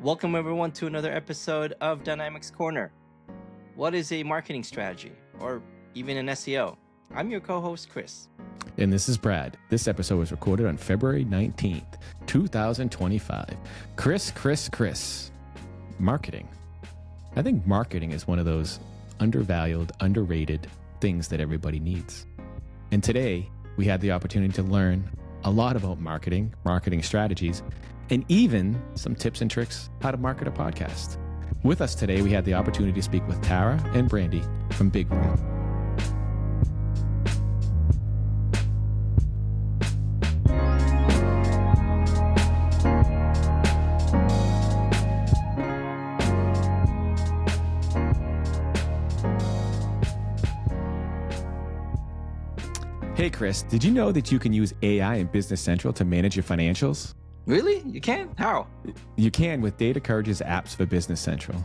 Welcome everyone to another episode of Dynamics Corner. What is a marketing strategy or even an SEO? I'm your co-host, Kris. And this is Brad. This episode was recorded on February 19th, 2025. Kris. Marketing. I think marketing is one of those undervalued, underrated things that everybody needs. And today, we had the opportunity to learn a lot about marketing strategies, and even some tips and tricks how to market a podcast. With us today, we had the opportunity to speak with Tara and Brandee from Big Room. Hey, Kris, did you know that you can use AI in Business Central to manage your financials? Really? You can? How? You can with Data Courage's apps for Business Central.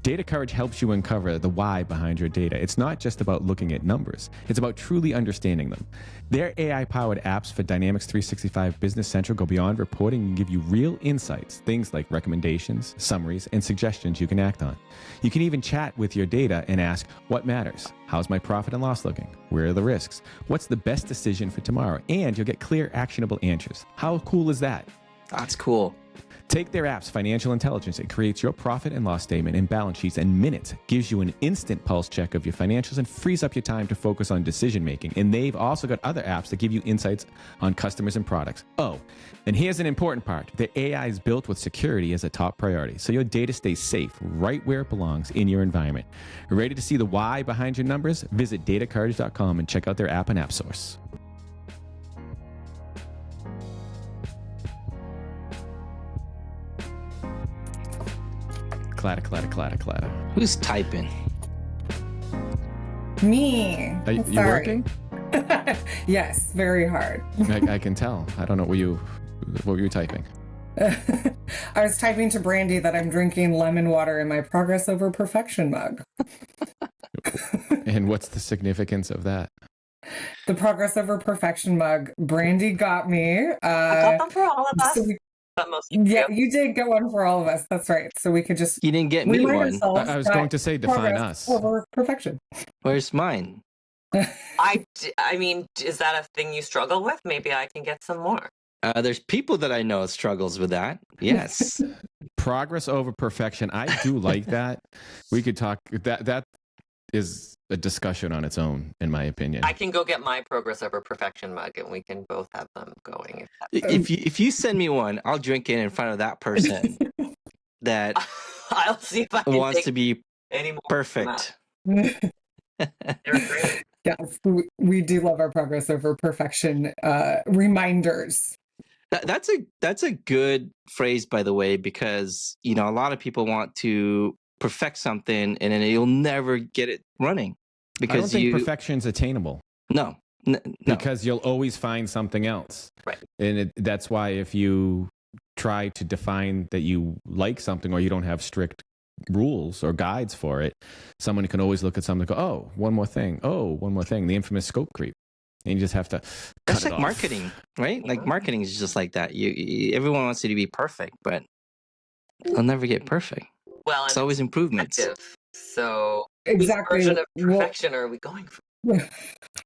Data Courage helps you uncover the why behind your data. It's not just about looking at numbers. It's about truly understanding them. Their AI-powered apps for Dynamics 365 Business Central go beyond reporting and give you real insights, things like recommendations, summaries, and suggestions you can act on. You can even chat with your data and ask, what matters? How's my profit and loss looking? Where are the risks? What's the best decision for tomorrow? And you'll get clear, actionable answers. How cool is that? That's cool. Take their app's financial intelligence. It creates your profit and loss statement and balance sheets in minutes, gives you an instant pulse check of your financials, and frees up your time to focus on decision making. And they've also got other apps that give you insights on customers and products. Oh, and here's an important part. The AI is built with security as a top priority, so your data stays safe right where it belongs in your environment. Ready to see the why behind your numbers? Visit datacourage.com and check out their app and app source. Clatter. Who's typing? Me. Are you working? Yes, very hard. I can tell. I don't know what were you typing? I was typing to Brandee that I'm drinking lemon water in my Progress Over Perfection mug. And what's the significance of that? The Progress Over Perfection mug, Brandee got me. I got them for all of us. But mostly You did get one for all of us. That's right. So we could just You didn't get me remind one. ourselves I was that going to say define Progress us. Over Perfection. Where's mine? I mean, is that a thing you struggle with? Maybe I can get some more. There's people that I know struggles with that. Yes. Progress over perfection. I do like that. We could talk that is a discussion on its own, in my opinion. I can go get my Progress Over Perfection mug, and we can both have them going. If you send me one, I'll drink it in front of that person that I'll see if I can wants take to be any more. perfect. They're great. Yes, we do love our Progress Over Perfection reminders. That's a good phrase, by the way, because a lot of people want to perfect something and then you'll never get it running because I don't think perfection's attainable. No. Because you'll always find something else. Right. And that's why if you try to define that you like something or you don't have strict rules or guides for it, someone can always look at something and go, oh, one more thing, the infamous scope creep. And you just have to That's cut like marketing, right? Like marketing is just like that. Everyone wants you to be perfect, but they'll never get perfect. Well, It's always improvements. effective. So, Exactly. which version of perfection are we going for?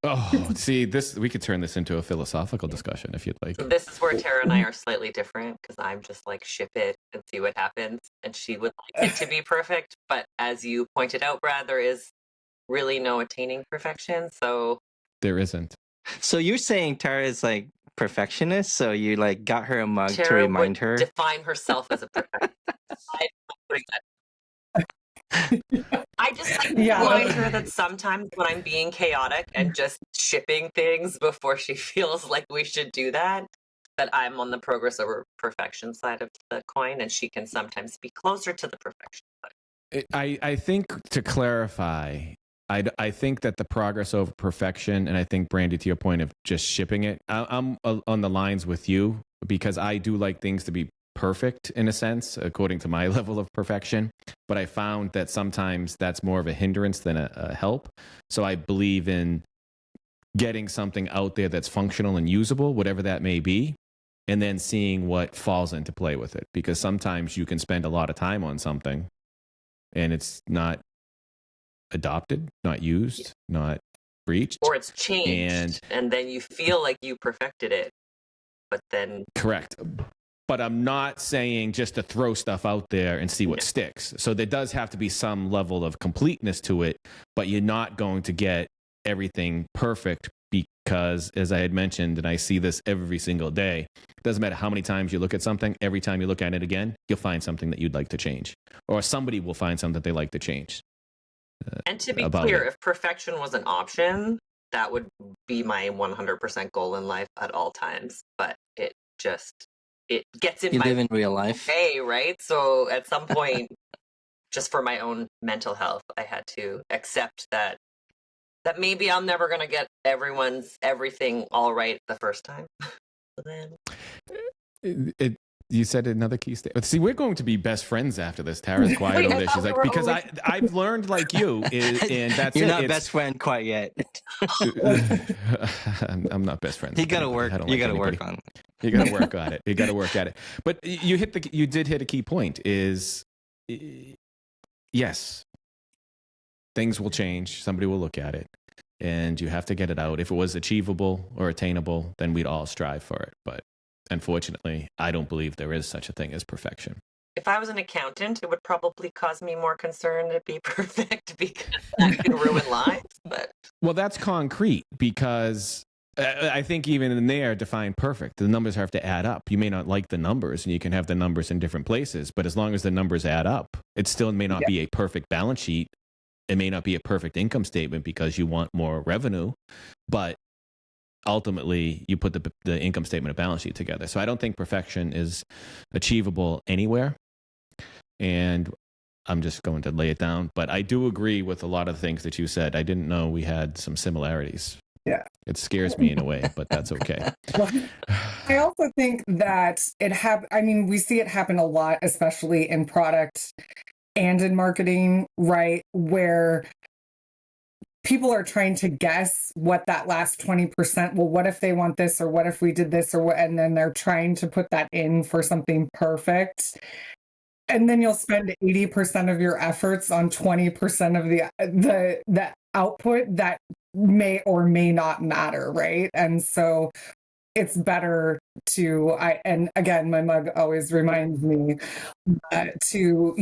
Oh, see, we could turn this into a philosophical discussion if you'd like. So this is where Tara and I are slightly different because I'm just like ship it and see what happens, and she would like it to be perfect. But as you pointed out, Brad, there is really no attaining perfection. So There isn't. So you're saying Tara is like perfectionist, so you like got her a mug to Tara remind would her. define herself as a perfectionist. I'm not putting that. I just like to remind her that sometimes when I'm being chaotic and just shipping things before she feels like we should do that I'm on the Progress Over Perfection side of the coin, and she can sometimes be closer to the perfection side. I think to clarify, I think that the progress over perfection, and I think Brandee, to your point of just shipping it, I'm on the lines with you because I do like things to be perfect in a sense, according to my level of perfection. But I found that sometimes that's more of a hindrance than a help. So I believe in getting something out there that's functional and usable, whatever that may be, and then seeing what falls into play with it. Because sometimes you can spend a lot of time on something and it's not adopted, not used, not breached. Or it's changed, and then you feel like you perfected it, but then... Correct. But I'm not saying just to throw stuff out there and see what sticks. So there does have to be some level of completeness to it, but you're not going to get everything perfect because, as I had mentioned, and I see this every single day, it doesn't matter how many times you look at something, every time you look at it again, you'll find something that you'd like to change. Or somebody will find something that they like to change. And to be clear, if perfection was an option, that would be my 100% goal in life at all times. But it gets in You my live in real life. way, right? So at some point, just for my own mental health, I had to accept that maybe I'm never going to get everything all right the first time. So then... You said another key statement. See, we're going to be best friends after this. Tara's quiet over there. She's like, because I've learned like you, and that's You're it. not best friend quite yet. I'm not best friends. You gotta work. You gotta work on it. You gotta work on it. You gotta work at it. But you did hit a key point. Is yes, things will change. Somebody will look at it, and you have to get it out. If it was achievable or attainable, then we'd all strive for it. But unfortunately, I don't believe there is such a thing as perfection. If I was an accountant, it would probably cause me more concern to be perfect because that could ruin lives. But well, that's concrete because I think even in there, define perfect. The numbers have to add up. You may not like the numbers, and you can have the numbers in different places, but as long as the numbers add up, it still may not be a perfect balance sheet. It may not be a perfect income statement because you want more revenue, but ultimately you put the income statement and balance sheet together. So I don't think perfection is achievable anywhere. And I'm just going to lay it down. But I do agree with a lot of the things that you said. I didn't know we had some similarities. Yeah. It scares me in a way, but that's okay. I also think that we see it happen a lot, especially in product and in marketing, right? Where people are trying to guess what that last 20%, well, what if they want this, or what if we did this, or what, and then they're trying to put that in for something perfect. And then you'll spend 80% of your efforts on 20% of the output that may or may not matter, right? And so it's better and again, my mug always reminds me to,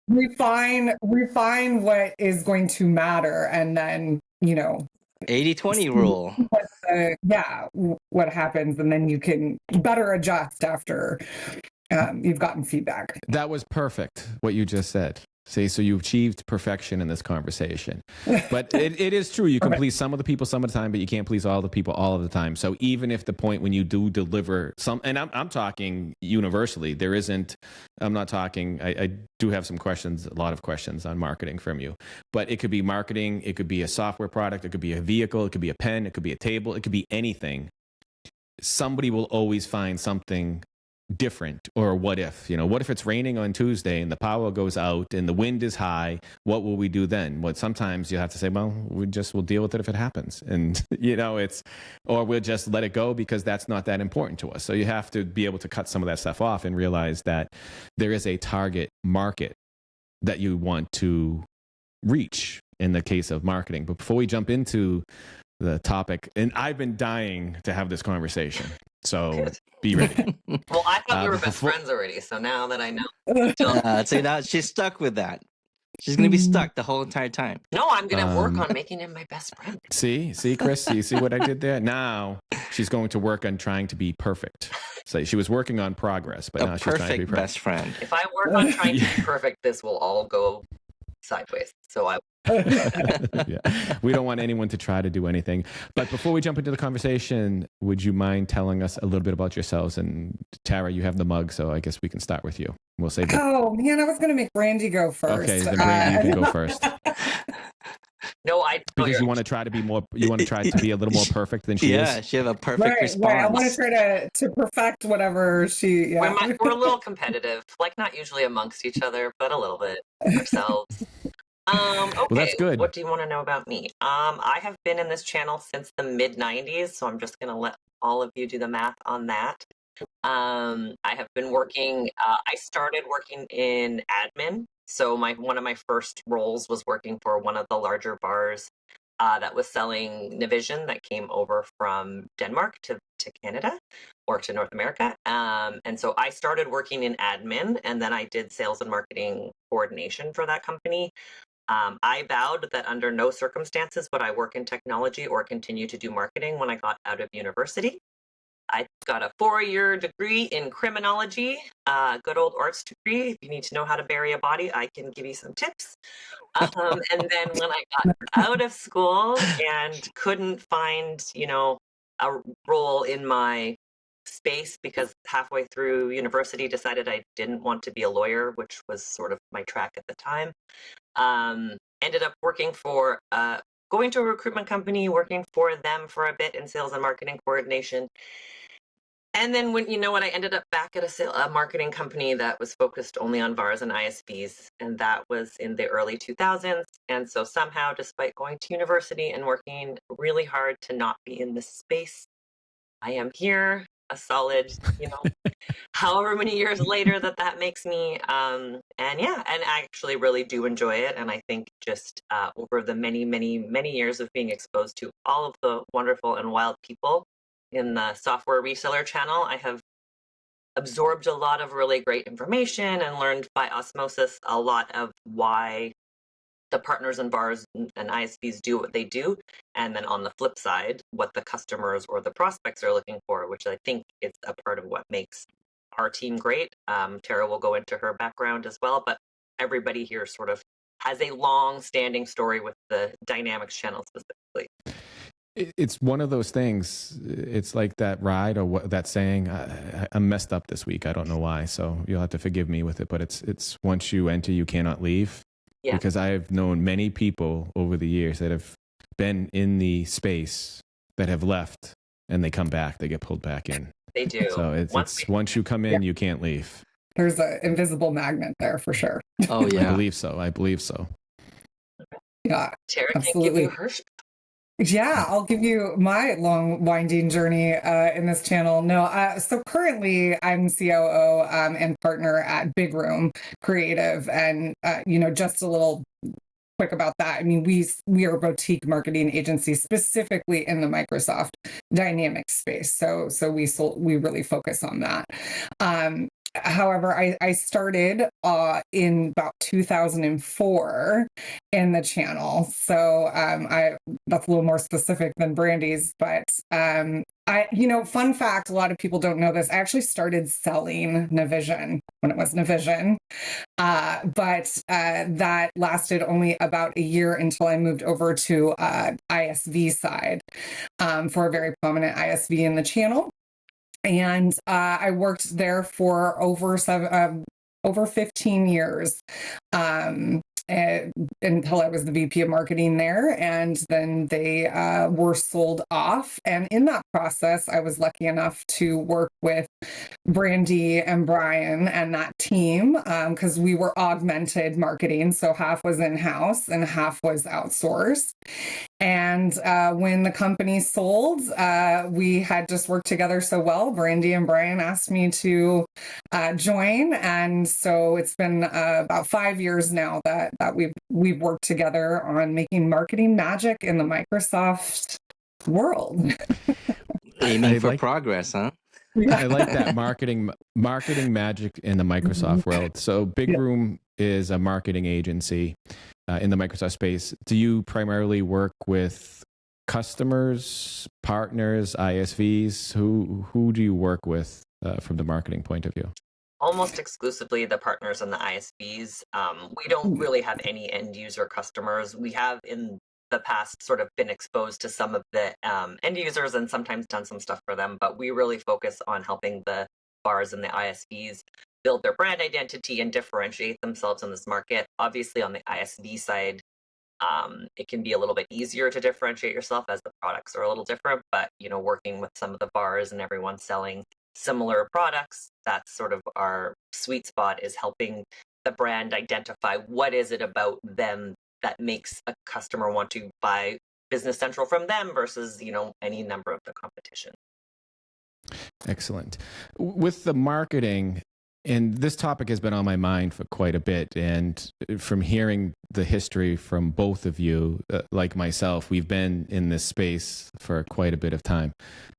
refine what is going to matter, and then 80-20 rule. what happens, and then you can better adjust after you've gotten feedback. That was perfect what you just said. See, so you achieved perfection in this conversation. But it is true. You can please some of the people some of the time, but you can't please all the people all of the time. So even if the point when you do deliver some, and I'm talking universally, I'm not talking, I do have some questions, a lot of questions on marketing from you. But it could be marketing, it could be a software product, it could be a vehicle, it could be a pen, it could be a table, it could be anything. Somebody will always find something different. Or what if it's raining on Tuesday and the power goes out and the wind is high, what will we do then? Sometimes you have to say, well, we'll deal with it if it happens. And or we'll just let it go because that's not that important to us. So you have to be able to cut some of that stuff off and realize that there is a target market that you want to reach in the case of marketing. But before we jump into the topic, and I've been dying to have this conversation, so be ready. Well, I thought we were best friends already, so now that I know. See, now she's stuck with that. She's going to be stuck the whole entire time. No, I'm going to work on making him my best friend. See, Chris, you see what I did there? Now she's going to work on trying to be perfect. So she was working on progress, but now she's trying to be perfect. Best friend. If I work on trying to be perfect, this will all go sideways. So yeah. We don't want anyone to try to do anything. But before we jump into the conversation, would you mind telling us a little bit about yourselves? And Tara, you have the mug, so I guess we can start with you. We'll say. Oh man, I was going to make Brandee go first. Okay, then Brandee, you can go first. No, because you want to try to be more. You want to try to be a little more perfect than she is. Yeah, she have a perfect response. Right. I want to try to perfect whatever she. Yeah. We're a little competitive, like not usually amongst each other, but a little bit ourselves. Okay, well, that's good. What do you want to know about me? I have been in this channel since the mid-90s, so I'm just going to let all of you do the math on that. I have been working, I started working in admin. So one of my first roles was working for one of the larger bars that was selling Navision that came over from Denmark to Canada or to North America. And so I started working in admin, and then I did sales and marketing coordination for that company. I vowed that under no circumstances would I work in technology or continue to do marketing when I got out of university. I got a 4-year degree in criminology, good old arts degree. If you need to know how to bury a body, I can give you some tips. And then when I got out of school and couldn't find, a role in my space because halfway through university decided I didn't want to be a lawyer, which was sort of my track at the time. Ended up working for going to a recruitment company, working for them for a bit in sales and marketing coordination. And then when I ended up back at a marketing company that was focused only on VARs and ISVs, and that was in the early 2000s. And so somehow, despite going to university and working really hard to not be in this space, I am here, a solid, however many years later that makes me. And yeah, and I actually really do enjoy it. And I think just over the many, many, many years of being exposed to all of the wonderful and wild people in the software reseller channel, I have absorbed a lot of really great information and learned by osmosis a lot of why the partners and bars and ISVs do what they do. And then on the flip side, what the customers or the prospects are looking for, which I think is a part of what makes our team great. Tara will go into her background as well, but everybody here sort of has a long standing story with the Dynamics channel specifically. It's one of those things. It's like that ride or that saying, I'm messed up this week. I don't know why. So you'll have to forgive me with it. But it's once you enter, you cannot leave. Yeah. Because I've known many people over the years that have been in the space that have left and they come back, they get pulled back in. They do. So it's once you come in, you can't leave. There's an invisible magnet there for sure. Oh, yeah. I believe so. Yeah, Tara absolutely. Can give you her. Yeah, I'll give you my long winding journey in this channel. No, so currently I'm COO and partner at Big Room Creative, and just a little quick about that. I mean, we are a boutique marketing agency specifically in the Microsoft Dynamics space. So we really focus on that. However, I started in about 2004 in the channel. So that's a little more specific than Brandee's, but fun fact, a lot of people don't know this. I actually started selling Navision when it was Navision. But that lasted only about a year until I moved over to ISV side for a very prominent ISV in the channel. And I worked there for over 15 years until I was the VP of marketing there. And then they were sold off. And in that process, I was lucky enough to work with Brandee and Brian and that team because we were augmented marketing. So half was in-house and half was outsourced. And when the company sold, we had just worked together so well. Brandee and Brian asked me to join. And so it's been about 5 years now that we've worked together on making marketing magic in the Microsoft world. Aiming for progress, huh? I like that marketing magic in the Microsoft world. So Big Room is a marketing agency in the Microsoft space. Do you primarily work with customers, partners, ISVs? Who do you work with from the marketing point of view? Almost exclusively the partners and the ISVs. We don't really have any end user customers. We have in the past sort of been exposed to some of the end users and sometimes done some stuff for them, but we really focus on helping the bars and the ISVs build their brand identity and differentiate themselves in this market. Obviously on the ISV side, it can be a little bit easier to differentiate yourself as the products are a little different, but working with some of the bars and everyone selling similar products, that's sort of our sweet spot, is helping the brand identify what is it about them that makes a customer want to buy Business Central from them versus any number of the competition. Excellent. With the marketing, and this topic has been on my mind for quite a bit. And from hearing the history from both of you, like myself, we've been in this space for quite a bit of time.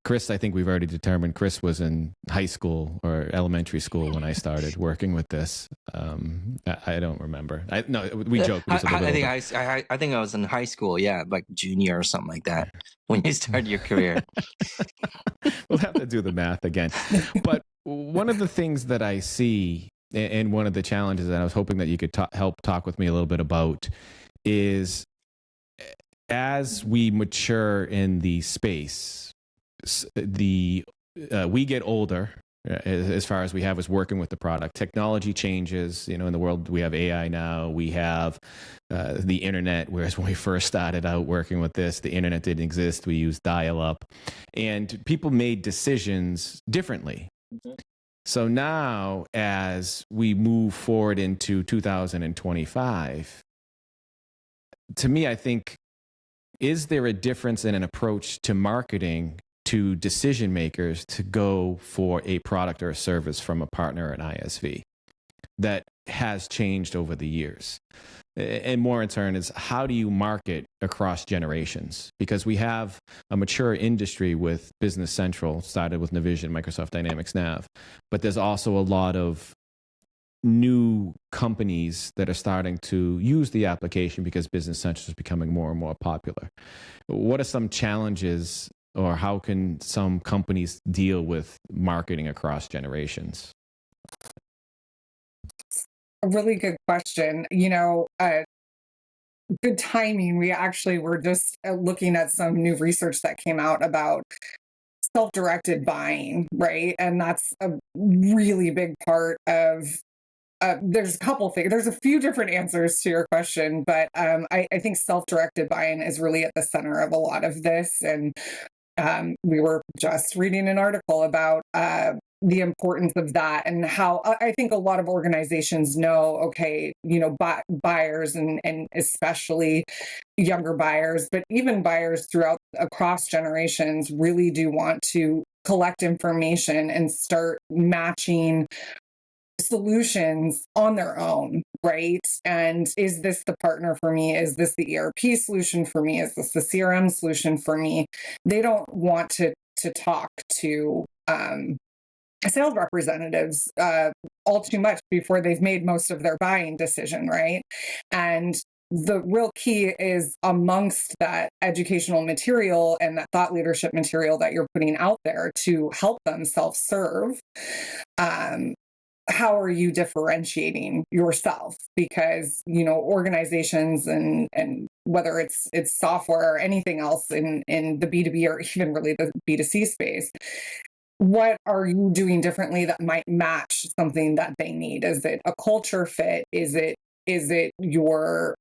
Kris, I think we've already determined Kris was in high school or elementary school when I started working with this. I don't remember. No, we joke. But he's a little bit older. I think I was in high school. Yeah, like junior or something like that when you started your career. We'll have to do the math again. But one of the things that I see, and one of the challenges that I was hoping that you could help talk with me a little bit about, is as we mature in the space, we get older as far as we have is working with the product. Technology changes. In the world, we have AI now. We have the internet, whereas when we first started out working with this, the internet didn't exist. We used dial-up. And people made decisions differently. Mm-hmm. So now, as we move forward into 2025, to me, I think, is there a difference in an approach to marketing to decision makers to go for a product or a service from a partner or an ISV that has changed over the years? And more in turn is, how do you market across generations? Because we have a mature industry with Business Central, started with Navision, Microsoft Dynamics Nav, but there's also a lot of new companies that are starting to use the application because Business Central is becoming more and more popular. What are some challenges, or how can some companies deal with marketing across generations? A really good question. Good timing. We actually were just looking at some new research that came out about self-directed buying, right? And that's a really big part of there's a couple things. There's a few different answers to your question, but I think self-directed buying is really at the center of a lot of this. And we were just reading an article about the importance of that, and how I think a lot of organizations know, okay, buyers and especially younger buyers, but even buyers across generations really do want to collect information and start matching solutions on their own, right? And is this the partner for me? Is this the ERP solution for me? Is this the CRM solution for me? They don't want to talk to sales representatives all too much before they've made most of their buying decision, right? And the real key is, amongst that educational material and that thought leadership material that you're putting out there to help them self-serve, how are you differentiating yourself? Because, organizations and whether it's software or anything else in the B2B or even really the B2C space, what are you doing differently that might match something that they need? Is it a culture fit? Is it your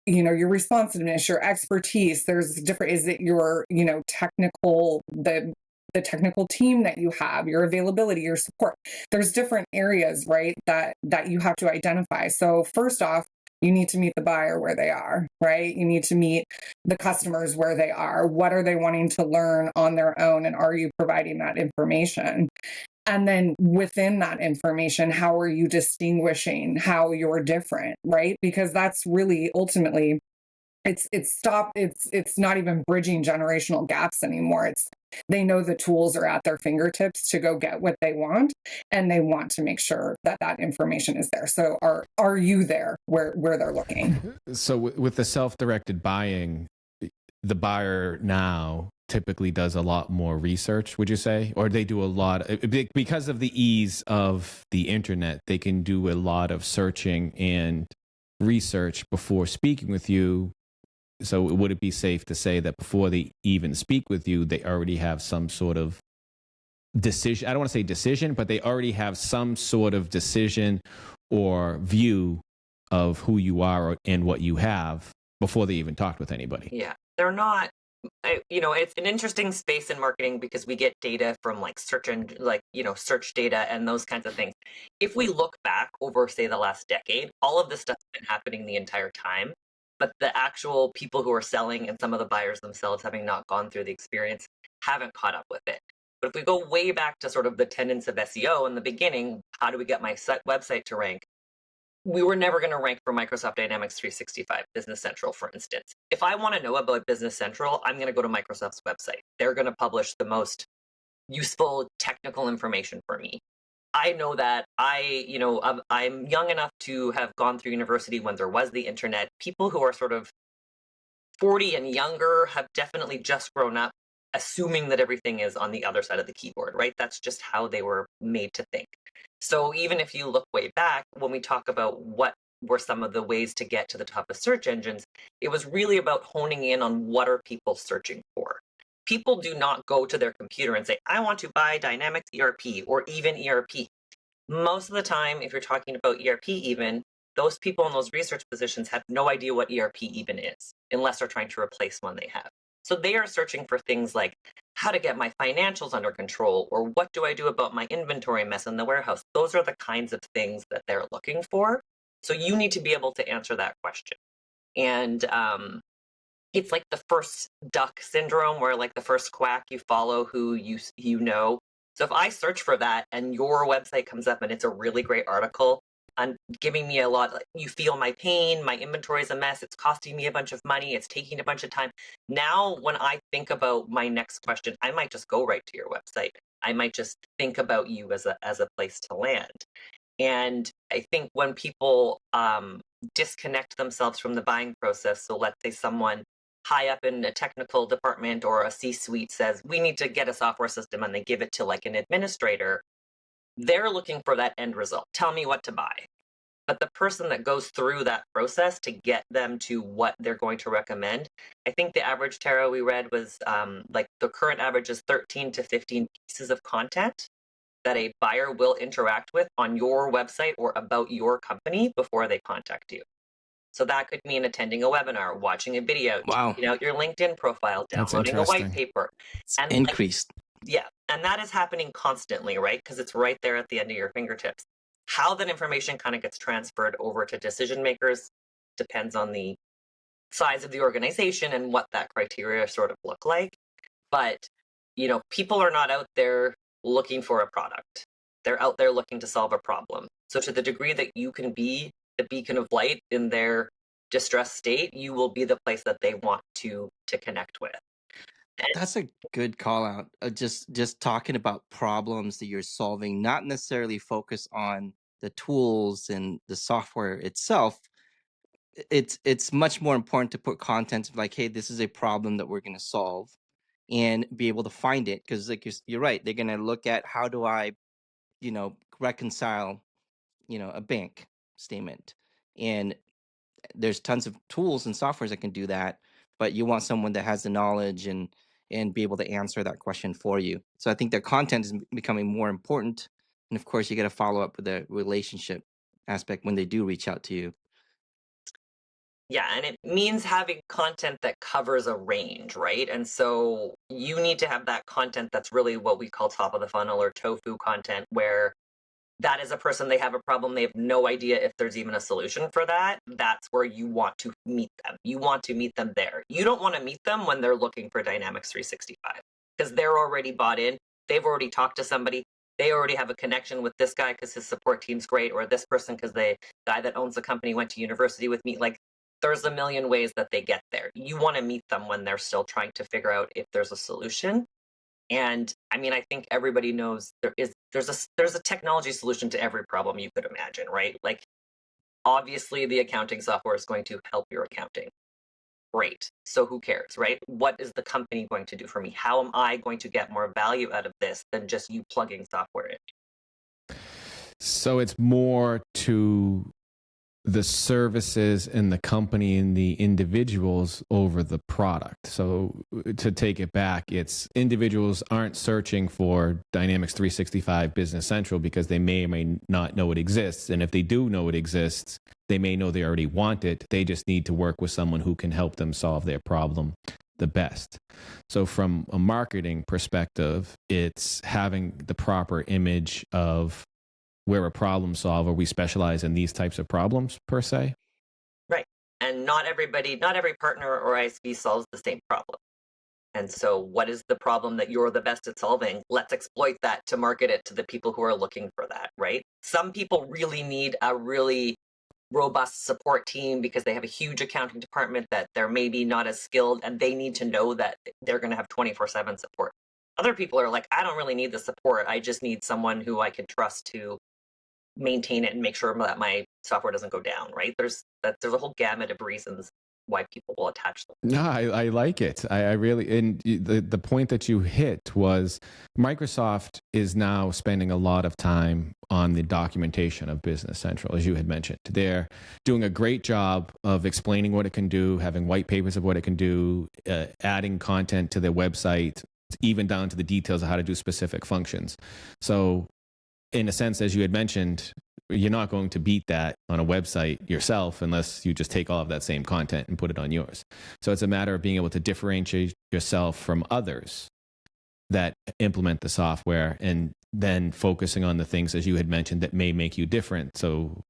your responsiveness, your expertise? There's different. Is it your technical, the technical team that you have, your availability, your support? There's different areas, right, that you have to identify. So first off, you need to meet the buyer where they are, right? You need to meet the customers where they are. What are they wanting to learn on their own? And are you providing that information? And then within that information, how are you distinguishing how you're different, right? Because that's really ultimately, it's not even bridging generational gaps anymore. They know the tools are at their fingertips to go get what they want, and they want to make sure that information is there. So are you there where they're looking? So with the self-directed buying, the buyer now typically does a lot more research, would you say? Or they do a lot, because of the ease of the internet, they can do a lot of searching and research before speaking with you. So would it be safe to say that before they even speak with you, they already have some sort of decision? I don't want to say decision, but they already have some sort of decision or view of who you are and what you have before they even talked with anybody. Yeah, they're not. It's an interesting space in marketing because we get data from search data and those kinds of things. If we look back over, say, the last decade, all of this stuff has been happening the entire time. But the actual people who are selling and some of the buyers themselves, having not gone through the experience, haven't caught up with it. But if we go way back to sort of the tenets of SEO in the beginning, how do we get my website to rank? We were never going to rank for Microsoft Dynamics 365 Business Central, for instance. If I want to know about Business Central, I'm going to go to Microsoft's website. They're going to publish the most useful technical information for me. I know that I'm young enough to have gone through university when there was the internet. People who are sort of 40 and younger have definitely just grown up assuming that everything is on the other side of the keyboard, right? That's just how they were made to think. So even if you look way back, when we talk about what were some of the ways to get to the top of search engines, it was really about honing in on what are people searching for. People do not go to their computer and say, I want to buy Dynamics ERP or even ERP. Most of the time, if you're talking about ERP even, those people in those research positions have no idea what ERP even is, unless they're trying to replace one they have. So they are searching for things like how to get my financials under control, or what do I do about my inventory mess in the warehouse? Those are the kinds of things that they're looking for. So you need to be able to answer that question. And it's like the first duck syndrome, where like the first quack you follow who you know. So if I search for that and your website comes up and it's a really great article and giving me a lot, like, you feel my pain, my inventory is a mess, it's costing me a bunch of money, it's taking a bunch of time. Now, when I think about my next question, I might just go right to your website. I might just think about you as a place to land. And I think when people disconnect themselves from the buying process, so let's say someone high up in a technical department or a C-suite says, we need to get a software system, and they give it to like an administrator, they're looking for that end result. Tell me what to buy. But the person that goes through that process to get them to what they're going to recommend, I think the average, Tara, we read was like the current average is 13 to 15 pieces of content that a buyer will interact with on your website or about your company before they contact you. So that could mean attending a webinar, watching a video, Wow. checking out your LinkedIn profile, That's downloading a white interesting. paper. It's And increased. yeah, and that is happening constantly, right? Because it's right there at the end of your fingertips. How that information kind of gets transferred over to decision makers depends on the size of the organization and what that criteria sort of look like. But, people are not out there looking for a product. They're out there looking to solve a problem. So to the degree that you can be the beacon of light in their distressed state, you will be the place that they want to connect with. That's a good call out. Just talking about problems that you're solving, not necessarily focus on the tools and the software itself. It's much more important to put content like, hey, this is a problem that we're going to solve, and be able to find it, because like you're right, they're going to look at how do I reconcile a bank statement, and there's tons of tools and softwares that can do that, but you want someone that has the knowledge and be able to answer that question for you. So I think that content is becoming more important, and of course you got to follow up with the relationship aspect when they do reach out to you. Yeah, and it means having content that covers a range, right? And so you need to have that content that's really what we call top of the funnel or tofu content, where that is a person, they have a problem, they have no idea if there's even a solution for that. That's where you want to meet them. You want to meet them there. You don't want to meet them when they're looking for Dynamics 365, because they're already bought in. They've already talked to somebody. They already have a connection with this guy because his support team's great, or this person because the guy that owns the company went to university with me. Like, there's a million ways that they get there. You want to meet them when they're still trying to figure out if there's a solution. And I mean, I think everybody knows there's a technology solution to every problem you could imagine, right? Like, obviously the accounting software is going to help your accounting. Great. So who cares, right? What is the company going to do for me? How am I going to get more value out of this than just you plugging software in? So it's more to the services and the company and the individuals over the product. So to take it back, it's individuals aren't searching for Dynamics 365 Business Central because they may or may not know it exists. And if they do know it exists, they may know they already want it. They just need to work with someone who can help them solve their problem the best. So from a marketing perspective, it's having the proper image of we're a problem solver. We specialize in these types of problems per se. Right. And not every partner or ISV solves the same problem. And so what is the problem that you're the best at solving? Let's exploit that to market it to the people who are looking for that, right? Some people really need a really robust support team because they have a huge accounting department that they're maybe not as skilled, and they need to know that they're going to have 24/7 support. Other people are like, I don't really need the support. I just need someone who I can trust to maintain it and make sure that my software doesn't go down, right? There's a whole gamut of reasons why people will attach them. No, I like it. I really, and the point that you hit was Microsoft is now spending a lot of time on the documentation of Business Central, as you had mentioned. They're doing a great job of explaining what it can do, having white papers of what it can do, adding content to their website, even down to the details of how to do specific functions. So in a sense, as you had mentioned, you're not going to beat that on a website yourself unless you just take all of that same content and put it on yours. So it's a matter of being able to differentiate yourself from others that implement the software, and then focusing on the things, as you had mentioned, that may make you different. So,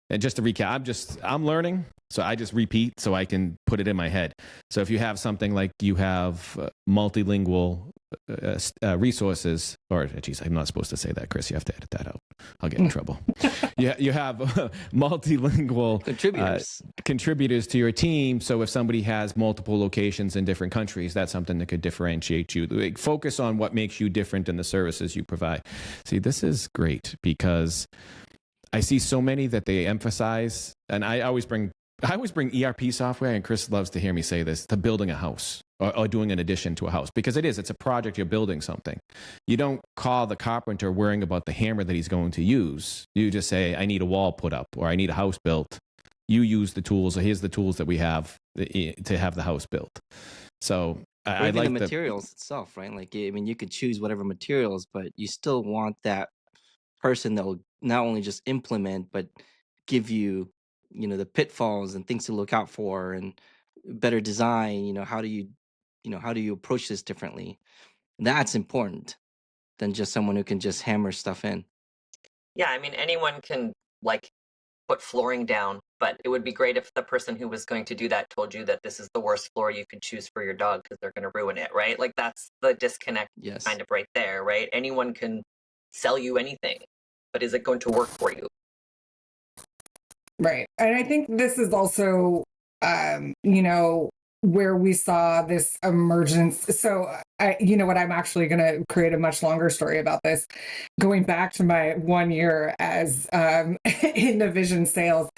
and just to recap, I'm learning. So I just repeat so I can put it in my head. So if you have something like you have multilingual resources, or geez, I'm not supposed to say that, Kris. You have to edit that out. I'll get in trouble. You have multilingual contributors to your team. So if somebody has multiple locations in different countries, that's something that could differentiate you. Like, focus on what makes you different in the services you provide. See, this is great because I see so many that they emphasize, and I always bring ERP software, and Kris loves to hear me say this, to building a house or doing an addition to a house, because it's a project. You're building something. You don't call the carpenter worrying about the hammer that he's going to use. You just say, I need a wall put up, or I need a house built. You use the tools, or here's the tools that we have to have the house built. So I like the materials itself, right? Like, I mean, you could choose whatever materials, but you still want that person that will not only just implement, but give you, the pitfalls and things to look out for, and better design. How do you approach this differently? That's important than just someone who can just hammer stuff in. Yeah, I mean, anyone can like put flooring down, but it would be great if the person who was going to do that told you that this is the worst floor you could choose for your dog because they're going to ruin it, right? Like, that's the disconnect kind of right there, right? Anyone can sell you anything, but is it going to work for you? Right. And I think this is also, where we saw this emergence. So, you know what, I'm actually going to create a much longer story about this. Going back to my 1 year as in Navision sales,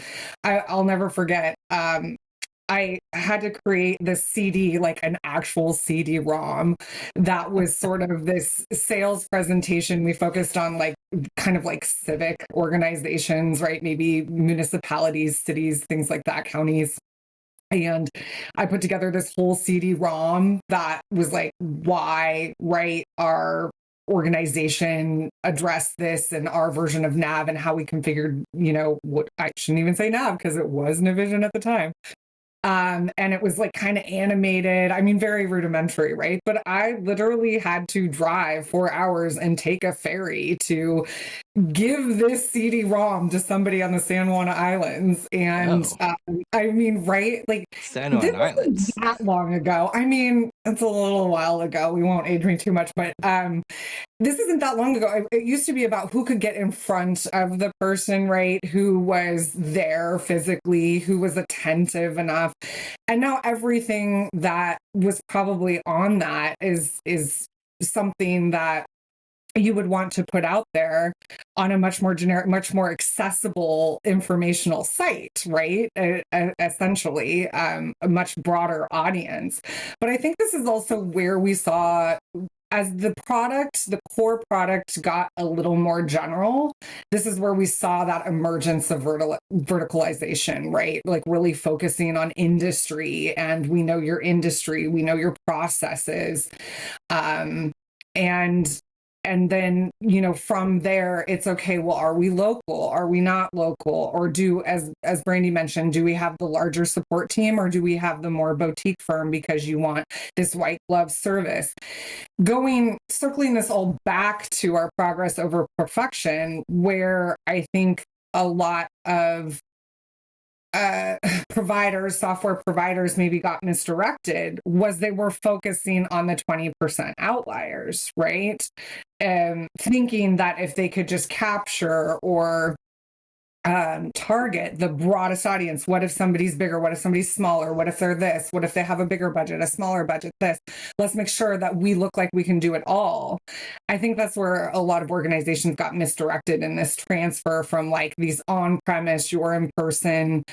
I'll never forget. I had to create this CD, like an actual CD-ROM that was sort of this sales presentation. We focused on like kind of like civic organizations, right? Maybe municipalities, cities, things like that, counties. And I put together this whole CD-ROM that was like, why, right, our organization address this and our version of nav and how we configured, what I shouldn't even say nav because it was Navision at the time. And it was like kind of animated. I mean, very rudimentary, right? But I literally had to drive 4 hours and take a ferry to give this CD-ROM to somebody on the San Juan Islands. And I mean, right? Like, San Juan Islands. That long ago. I mean, it's a little while ago. We won't age me too much, but this isn't that long ago. It used to be about who could get in front of the person, right? Who was there physically, who was attentive enough. And now everything that was probably on that is something that you would want to put out there on a much more generic, much more accessible informational site, right? Essentially, a much broader audience. But I think this is also where we saw, as the core product got a little more general, this is where we saw that emergence of verticalization, right? Like really focusing on industry, and we know your industry, we know your processes. And then, from there, it's okay, well, are we local? Are we not local? Or as Brandee mentioned, do we have the larger support team, or do we have the more boutique firm because you want this white glove service? Circling this all back to our progress over perfection, where I think a lot of providers, software providers maybe got misdirected was they were focusing on the 20% outliers, right? Thinking that if they could just capture or target the broadest audience. What if somebody's bigger? What if somebody's smaller? What if they're this? What if they have a bigger budget, a smaller budget, this? Let's make sure that we look like we can do it all. I think that's where a lot of organizations got misdirected in this transfer from like these on-premise, your in-person,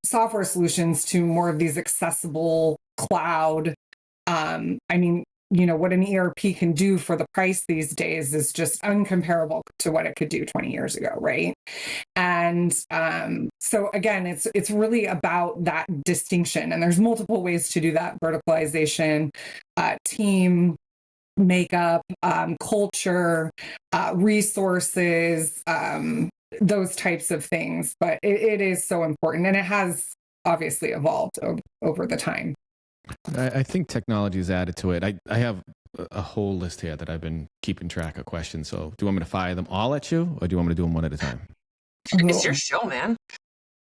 software solutions to more of these accessible cloud. I mean, what an ERP can do for the price these days is just uncomparable to what it could do 20 years ago, right? And so again, it's really about that distinction, and there's multiple ways to do that: verticalization, team makeup, culture, resources, those types of things. But it is so important, and it has obviously evolved over the time. I think technology is added to it. I have a whole list here that I've been keeping track of questions. So do you want me to fire them all at you, or do you want me to do them one at a time? It's your show, man.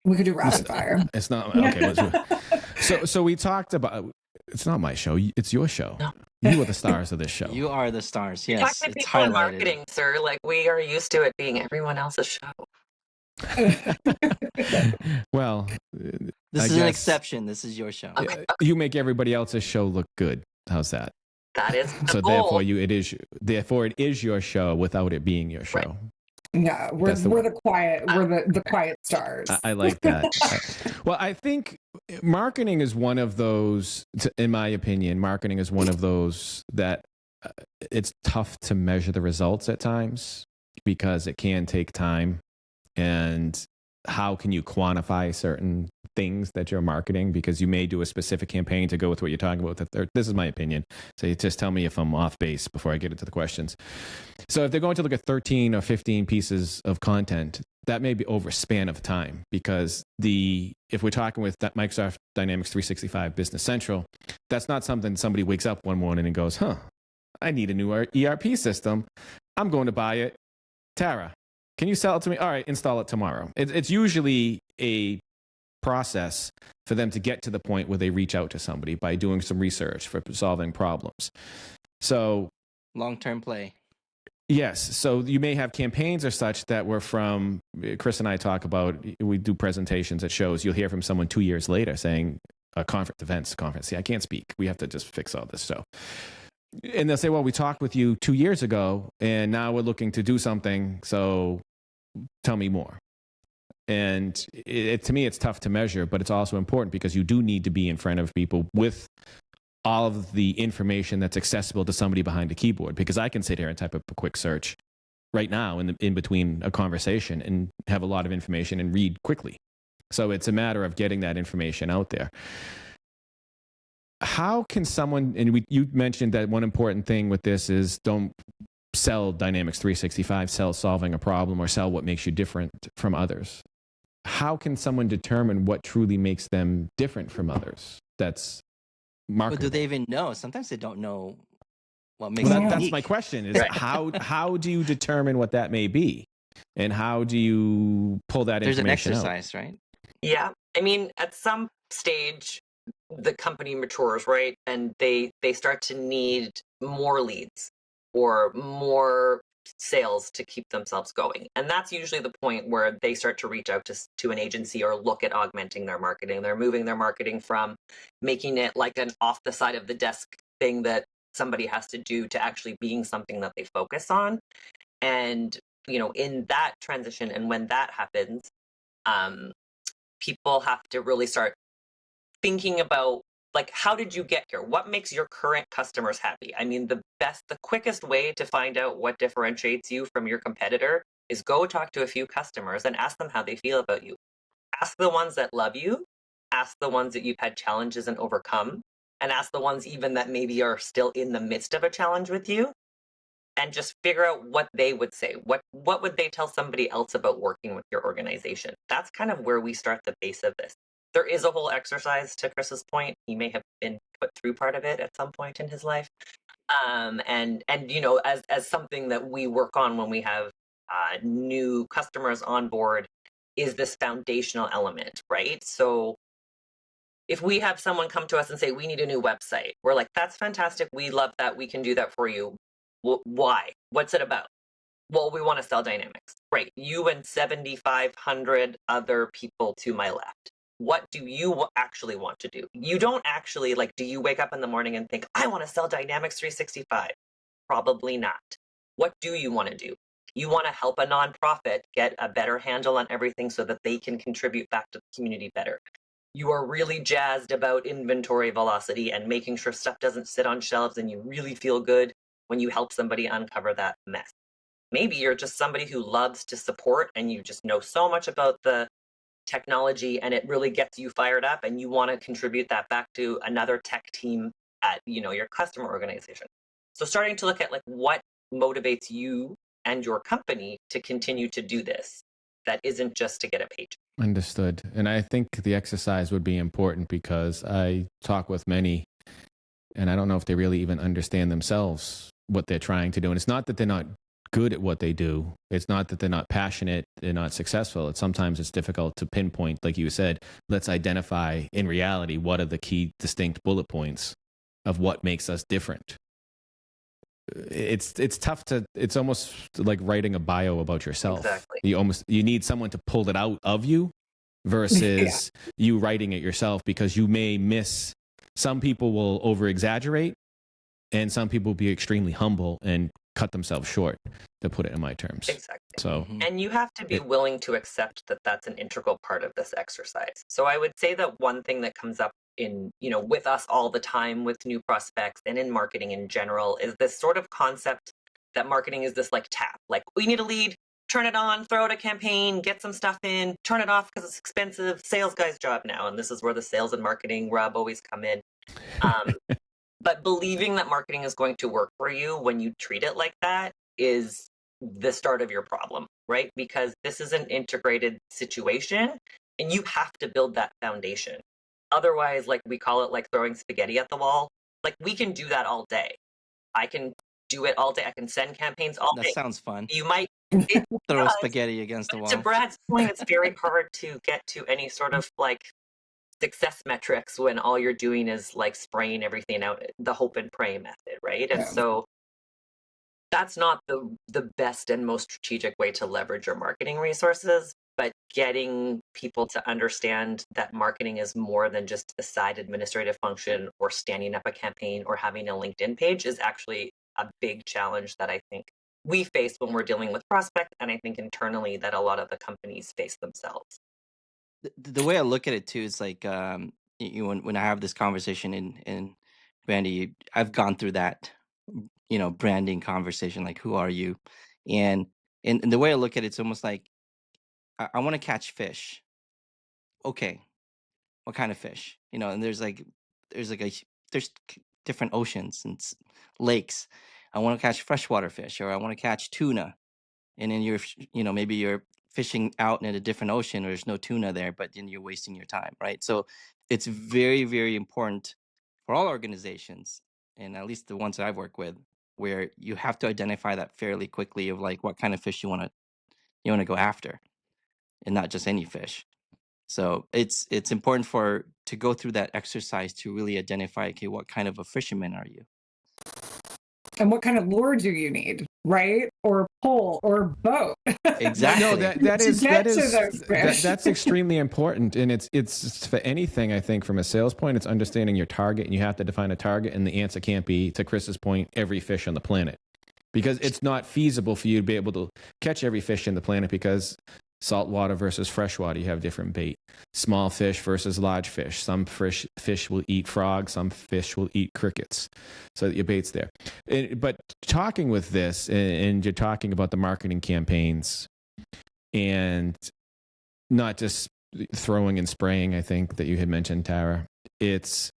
We could do rapid fire. It's not okay. So we talked about. It's not my show. It's your show. No. You are the stars of this show. You are the stars. Yes, talk to people in marketing, sir. Like, we are used to it being everyone else's show. Well, this is an exception. This is your show. Okay. You make everybody else's show look good. How's that? That is the so. Goal. Therefore, it is your show without it being your show. Right. Yeah, we're the quiet stars. I like that. Well, I think marketing is one of those. In my opinion, marketing is one of those that it's tough to measure the results at times because it can take time. And how can you quantify certain things that you're marketing? Because you may do a specific campaign to go with what you're talking about. This is my opinion. So you just tell me if I'm off base before I get into the questions. So if they're going to look at 13 or 15 pieces of content, that may be over a span of time, because if we're talking with that Microsoft Dynamics 365 Business Central, that's not something somebody wakes up one morning and goes, I need a new ERP system. I'm going to buy it. Tara, can you sell it to me? All right, install it tomorrow. It's usually a process for them to get to the point where they reach out to somebody by doing some research for solving problems. So long-term play. Yes. So you may have campaigns or such that were from, Kris and I talk about, we do presentations at shows. You'll hear from someone 2 years later saying, conference. See, I can't speak. We have to just fix all this stuff. And they'll say, well, we talked with you 2 years ago and now we're looking to do something. So tell me more. And to me, it's tough to measure, but it's also important because you do need to be in front of people with all of the information that's accessible to somebody behind a keyboard. Because I can sit here and type up a quick search right now in between a conversation and have a lot of information and read quickly. So it's a matter of getting that information out there. How can someone, and you mentioned that one important thing with this is don't sell Dynamics 365, sell solving a problem or sell what makes you different from others. How can someone determine what truly makes them different from others? That's marketing. Well, do they even know? Sometimes they don't know what makes them That's unique. my question is how do you determine what that may be? And how do you pull that information out? There's an exercise, right? Yeah. I mean, at some stage, the company matures, right? And they start to need more leads or more sales to keep themselves going. And that's usually the point where they start to reach out to an agency or look at augmenting their marketing. They're moving their marketing from making it like an off the side of the desk thing that somebody has to do to actually being something that they focus on. And, in that transition and when that happens, people have to really start thinking about, like, how did you get here? What makes your current customers happy? I mean, the quickest way to find out what differentiates you from your competitor is go talk to a few customers and ask them how they feel about you. Ask the ones that love you, ask the ones that you've had challenges and overcome, and ask the ones even that maybe are still in the midst of a challenge with you, and just figure out what they would say. What would they tell somebody else about working with your organization? That's kind of where we start the base of this. There is a whole exercise, to Kris's point. He may have been put through part of it at some point in his life. And as something that we work on when we have new customers on board, is this foundational element, right? So if we have someone come to us and say, we need a new website, we're like, that's fantastic. We love that. We can do that for you. Why? What's it about? Well, we want to sell Dynamics. Great. You and 7,500 other people to my left. What do you actually want to do? You don't actually, like, do you wake up in the morning and think, I want to sell Dynamics 365? Probably not. What do you want to do? You want to help a nonprofit get a better handle on everything so that they can contribute back to the community better. You are really jazzed about inventory velocity and making sure stuff doesn't sit on shelves, and you really feel good when you help somebody uncover that mess. Maybe you're just somebody who loves to support and you just know so much about the technology and it really gets you fired up and you want to contribute that back to another tech team at, you know, your customer organization. So starting to look at like what motivates you and your company to continue to do this, that isn't just to get a paycheck. Understood. And I think the exercise would be important because I talk with many, and I don't know if they really even understand themselves what they're trying to do. And it's not that they're not good at what they do. It's not that they're not passionate, they're not successful. Sometimes it's difficult to pinpoint, like you said, let's identify in reality what are the key distinct bullet points of what makes us different. It's tough to, it's almost like writing a bio about yourself. Exactly. You need someone to pull it out of you versus you writing it yourself, because you may miss, some people will over exaggerate and some people will be extremely humble and cut themselves short, to put it in my terms. Exactly. So, and you have to be willing to accept that that's an integral part of this exercise. So I would say that one thing that comes up in, you know, with us all the time with new prospects and in marketing in general is this sort of concept that marketing is this like tap, like we need a lead, turn it on, throw out a campaign, get some stuff in, turn it off because it's expensive, sales guy's job now. And this is where the sales and marketing rub always come in. But believing that marketing is going to work for you when you treat it like that is the start of your problem, right? Because this is an integrated situation and you have to build that foundation. Otherwise, like we call it like throwing spaghetti at the wall. Like we can do that all day. I can do it all day. I can send campaigns all day. That sounds fun. You might throw spaghetti against the wall. To Brad's point, it's very hard to get to any sort of like success metrics when all you're doing is like spraying everything out, the hope and pray method, right? And so that's not the best and most strategic way to leverage your marketing resources, but getting people to understand that marketing is more than just a side administrative function or standing up a campaign or having a LinkedIn page is actually a big challenge that I think we face when we're dealing with prospects, and I think internally that a lot of the companies face themselves. The way I look at it too is like when I have this conversation in Brandee, I've gone through that, you know, branding conversation, like who are you? And the way I look at it, it's almost like I want to catch fish. Okay, what kind of fish? You know, and there's different oceans and lakes. I want to catch freshwater fish, or I want to catch tuna. And then maybe you're fishing out in a different ocean, or there's no tuna there, but then you're wasting your time, right? So it's very, very important for all organizations, and at least the ones that I've worked with, where you have to identify that fairly quickly of like what kind of fish you want to go after, and not just any fish. So it's important to go through that exercise to really identify, okay, what kind of a fisherman are you? And what kind of lure do you need, right? Or pole or boat. Exactly. No, that's extremely important, and it's for anything. I think from a sales point, it's understanding your target, and you have to define a target. And the answer can't be, to Chris's point, every fish on the planet, because it's not feasible for you to be able to catch every fish in the planet, because saltwater versus freshwater, you have different bait. Small fish versus large fish. Some fish will eat frogs, some fish will eat crickets. So your bait's there. But talking with this, and you're talking about the marketing campaigns and not just throwing and spraying, I think that you had mentioned, Tara. It's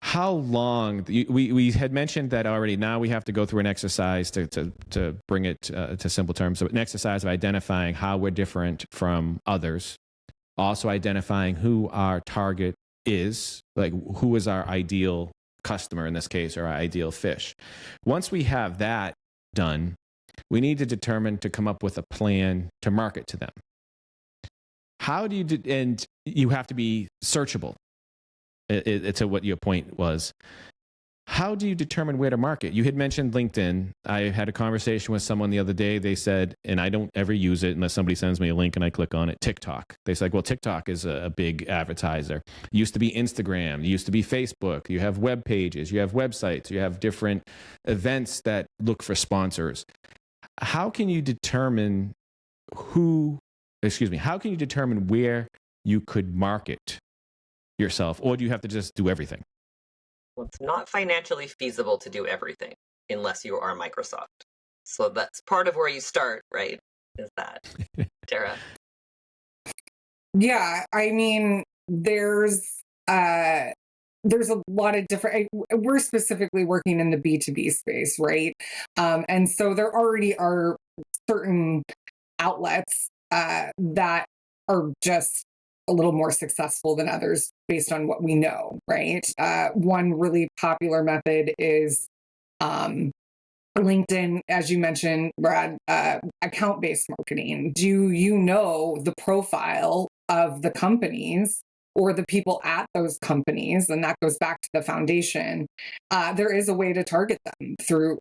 how long, we had mentioned that already. Now we have to go through an exercise to bring it to simple terms. So an exercise of identifying how we're different from others. Also identifying who our target is, like who is our ideal customer in this case, or our ideal fish. Once we have that done, we need to determine to come up with a plan to market to them. How do you do, and you have to be searchable. It's what your point was. How do you determine where to market? You had mentioned LinkedIn. I had a conversation with someone the other day. They said, and I don't ever use it unless somebody sends me a link and I click on it, TikTok. They said, well, TikTok is a big advertiser. It used to be Instagram. It used to be Facebook. You have web pages. You have websites. You have different events that look for sponsors. How can you determine how can you determine where you could market yourself? Or do you have to just do everything? Well, it's not financially feasible to do everything unless you are Microsoft. So that's part of where you start, right? Is that, Tara? Yeah, I mean, there's a lot of different. We're specifically working in the B2B space, right? And so there already are certain outlets that are just a little more successful than others based on what we know, right? One really popular method is LinkedIn, as you mentioned, Brad, account-based marketing. Do you know the profile of the companies or the people at those companies? And that goes back to the foundation. There is a way to target them through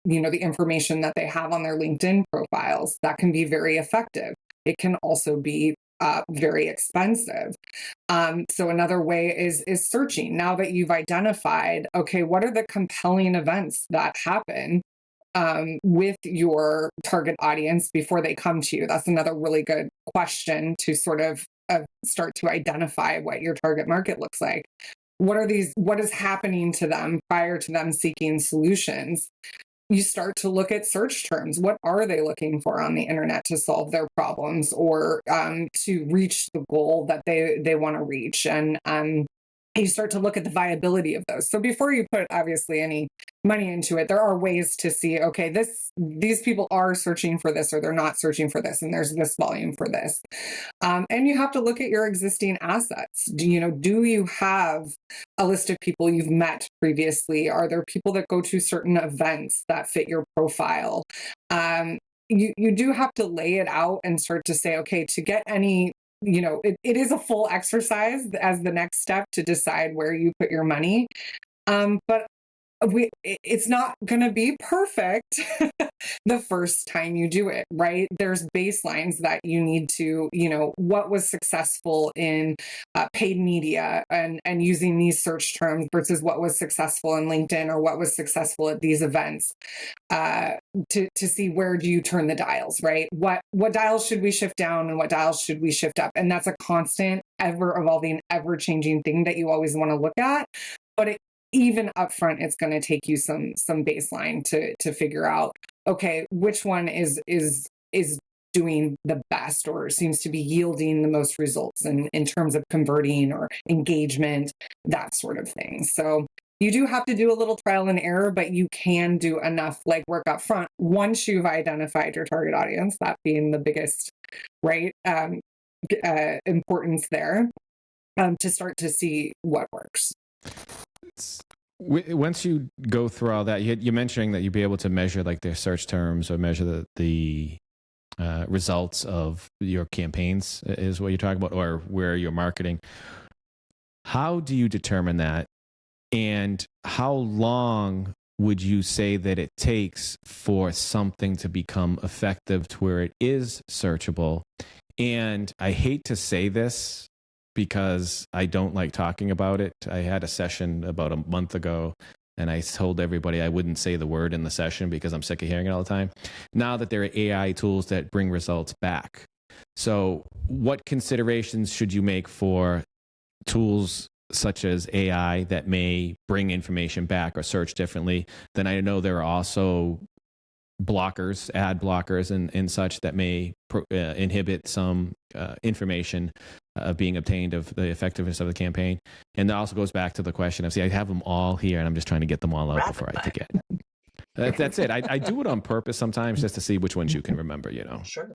the information that they have on their LinkedIn profiles. That can be very effective. It can also be very expensive. So another way is searching. Now that you've identified, okay, what are the compelling events that happen with your target audience before they come to you? That's another really good question to sort of start to identify what your target market looks like. What is happening to them prior to them seeking solutions? You start to look at search terms. What are they looking for on the internet to solve their problems or to reach the goal that they want to reach? And you start to look at the viability of those. So before you put obviously any money into it, there are ways to see, okay, these people are searching for this or they're not searching for this, and there's this volume for this. And you have to look at your existing assets. Do you have a list of people you've met previously? Are there people that go to certain events that fit your profile? You do have to lay it out and start to say, okay, to get any it is a full exercise as the next step to decide where you put your money. But it's not going to be perfect the first time you do it, right? There's baselines that you need to, what was successful in paid media and using these search terms versus what was successful in LinkedIn or what was successful at these events, to see where do you turn the dials, right? What dials should we shift down and what dials should we shift up? And that's a constant, ever evolving, ever changing thing that you always want to look at. But even upfront, it's going to take you some baseline to figure out, okay, which one is doing the best or seems to be yielding the most results in terms of converting or engagement, that sort of thing. So you do have to do a little trial and error, but you can do enough legwork up front once you've identified your target audience, that being the biggest, right, importance there, to start to see what works. Once you go through all that, you're mentioning that you'd be able to measure like their search terms or measure the results of your campaigns is what you're talking about, or where you're marketing. How do you determine that? And how long would you say that it takes for something to become effective to where it is searchable? And I hate to say this because I don't like talking about it. I had a session about a month ago and I told everybody I wouldn't say the word in the session because I'm sick of hearing it all the time. Now that there are AI tools that bring results back. So what considerations should you make for tools such as AI that may bring information back or search differently? Then I know there are also blockers, ad blockers and such that may inhibit some information being obtained of the effectiveness of the campaign. And that also goes back to the question of, I have them all here and I'm just trying to get them all out before I forget. That's it. I do it on purpose sometimes just to see which ones you can remember, Sure.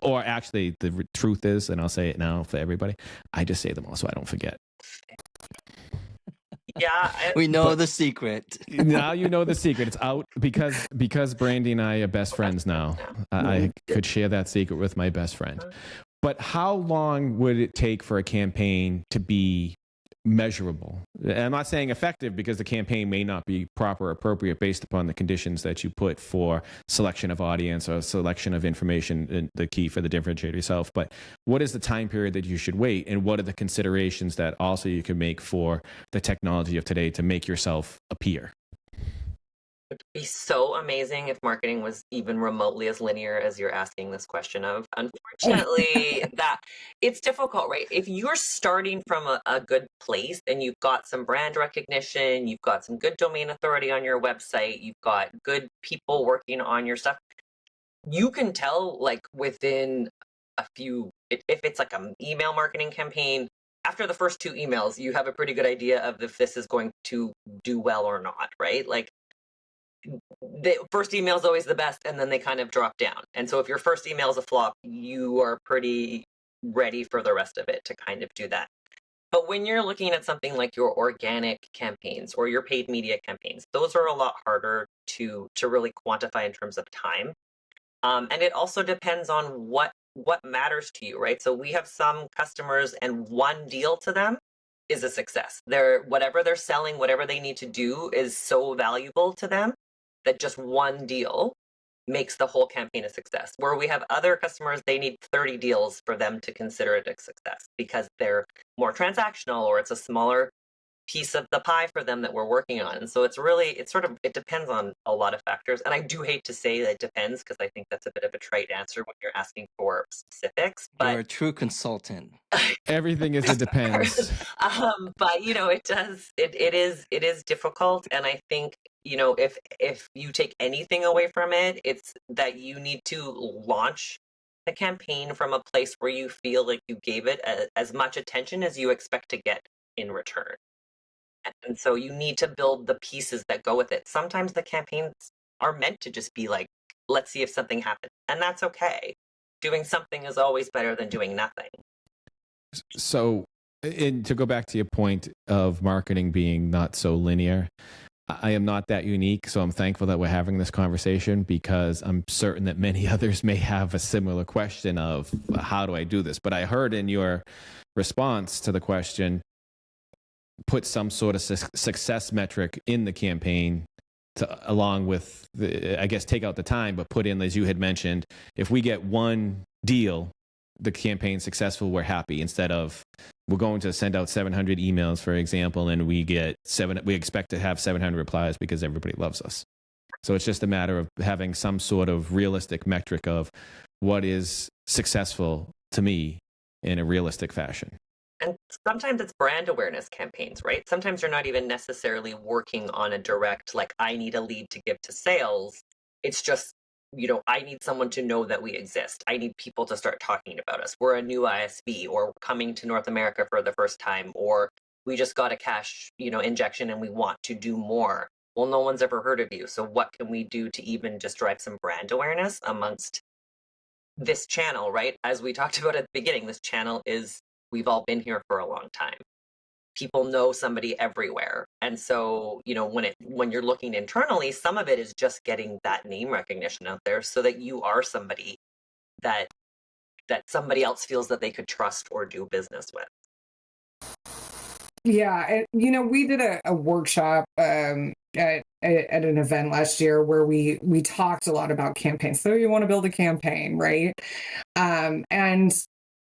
Or actually the truth is, and I'll say it now for everybody, I just say them all so I don't forget. Yeah, we know the secret. Now you know the secret. It's out because Brandee and I are best friends now. I could share that secret with my best friend. But how long would it take for a campaign to be measurable? And I'm not saying effective, because the campaign may not be proper or appropriate based upon the conditions that you put for selection of audience or selection of information, and the key for the differentiator yourself. But what is the time period that you should wait, and what are the considerations that also you can make for the technology of today to make yourself appear? It would be so amazing if marketing was even remotely as linear as you're asking this question of. Unfortunately, that it's difficult, right? If you're starting from a good place and you've got some brand recognition, you've got some good domain authority on your website, you've got good people working on your stuff, you can tell like within a few, if it's like an email marketing campaign, after the first 2 emails, you have a pretty good idea of if this is going to do well or not, right? Like, the first email is always the best, and then they kind of drop down. And so if your first email is a flop, you are pretty ready for the rest of it to kind of do that. But when you're looking at something like your organic campaigns or your paid media campaigns, those are a lot harder to really quantify in terms of time. And it also depends on what matters to you, right? So we have some customers, and one deal to them is a success. Whatever they're selling, whatever they need to do is so valuable to them that just one deal makes the whole campaign a success. Where we have other customers, they need 30 deals for them to consider it a success because they're more transactional, or it's a smaller piece of the pie for them that we're working on. And so it depends on a lot of factors. And I do hate to say that it depends, because I think that's a bit of a trite answer when you're asking for specifics. But You're a true consultant. Everything is a depends. But it is difficult. And I think, if you take anything away from it, it's that you need to launch the campaign from a place where you feel like you gave it as much attention as you expect to get in return. And so you need to build the pieces that go with it. Sometimes the campaigns are meant to just be like, let's see if something happens. And that's okay. Doing something is always better than doing nothing. So, and to go back to your point of marketing being not so linear, I am not that unique. So I'm thankful that we're having this conversation, because I'm certain that many others may have a similar question of, how do I do this? But I heard in your response to the question, put some sort of success metric in the campaign along with I guess take out the time, but put in, as you had mentioned, if we get one deal, the campaign's successful, we're happy, instead of we're going to send out 700 emails, for example, and we expect to have 700 replies because everybody loves us. So it's just a matter of having some sort of realistic metric of what is successful to me in a realistic fashion. And sometimes it's brand awareness campaigns, right? Sometimes you're not even necessarily working on a direct, like, I need a lead to give to sales. It's just, I need someone to know that we exist. I need people to start talking about us. We're a new ISV, or coming to North America for the first time, or we just got a cash, injection and we want to do more. Well, no one's ever heard of you. So what can we do to even just drive some brand awareness amongst this channel, right? As we talked about at the beginning, this channel is, we've all been here for a long time. People know somebody everywhere. And so, when you're looking internally, some of it is just getting that name recognition out there so that you are somebody that somebody else feels that they could trust or do business with. Yeah, we did a workshop at an event last year where we talked a lot about campaigns. So you want to build a campaign, right? And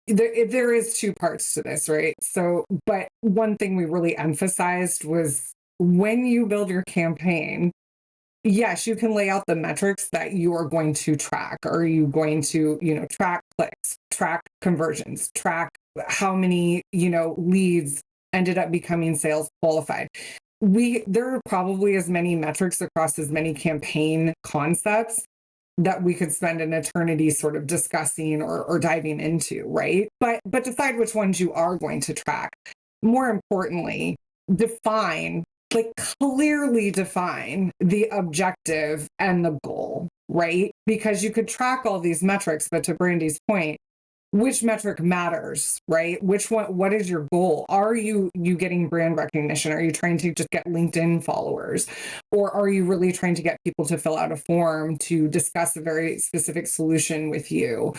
there is two parts to this, right? So, but one thing we really emphasized was, when you build your campaign, yes, you can lay out the metrics that you are going to track. Are you going to, track clicks, track conversions, track how many, leads ended up becoming sales qualified? There are probably as many metrics across as many campaign concepts that we could spend an eternity sort of discussing or diving into, right? But decide which ones you are going to track. More importantly, clearly define the objective and the goal, right? Because you could track all these metrics, but to Brandee's point, which metric matters, right? Which one, what is your goal? Are you getting brand recognition? Are you trying to just get LinkedIn followers? Or are you really trying to get people to fill out a form to discuss a very specific solution with you?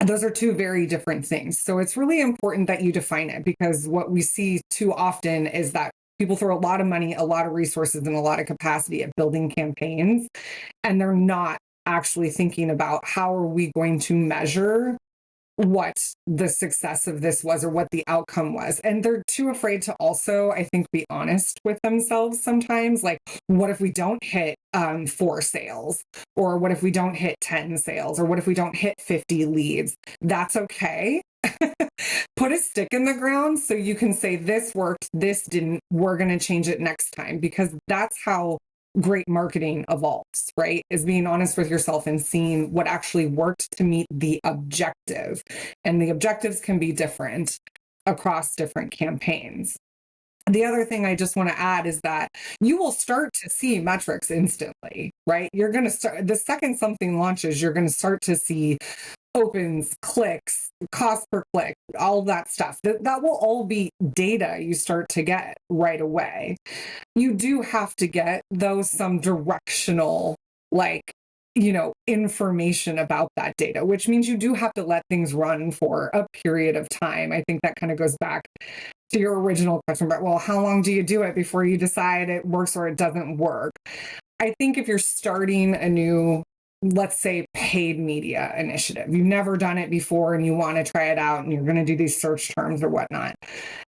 Those are two very different things. So it's really important that you define it, because what we see too often is that people throw a lot of money, a lot of resources, and a lot of capacity at building campaigns, and they're not actually thinking about how are we going to measure what the success of this was or what the outcome was. And they're too afraid to also, I think, be honest with themselves sometimes. Like, what if we don't hit 4 sales? Or what if we don't hit 10 sales? Or what if we don't hit 50 leads? That's okay. Put a stick in the ground so you can say, this worked, this didn't, we're going to change it next time, because that's how great marketing evolves, right? Is being honest with yourself and seeing what actually worked to meet the objective. And the objectives can be different across different campaigns. The other thing I just want to add is that you will start to see metrics instantly, right? You're going to start, the second something launches, you're going to start to see opens, clicks, cost per click, all of that stuff. That will all be data you start to get right away. You do have to get, though, some directional, like, information about that data, which means you do have to let things run for a period of time. I think that kind of goes back to your original question about, well, how long do you do it before you decide it works or it doesn't work? I think if you're starting a new, let's say, paid media initiative, you've never done it before and you want to try it out and you're going to do these search terms or whatnot,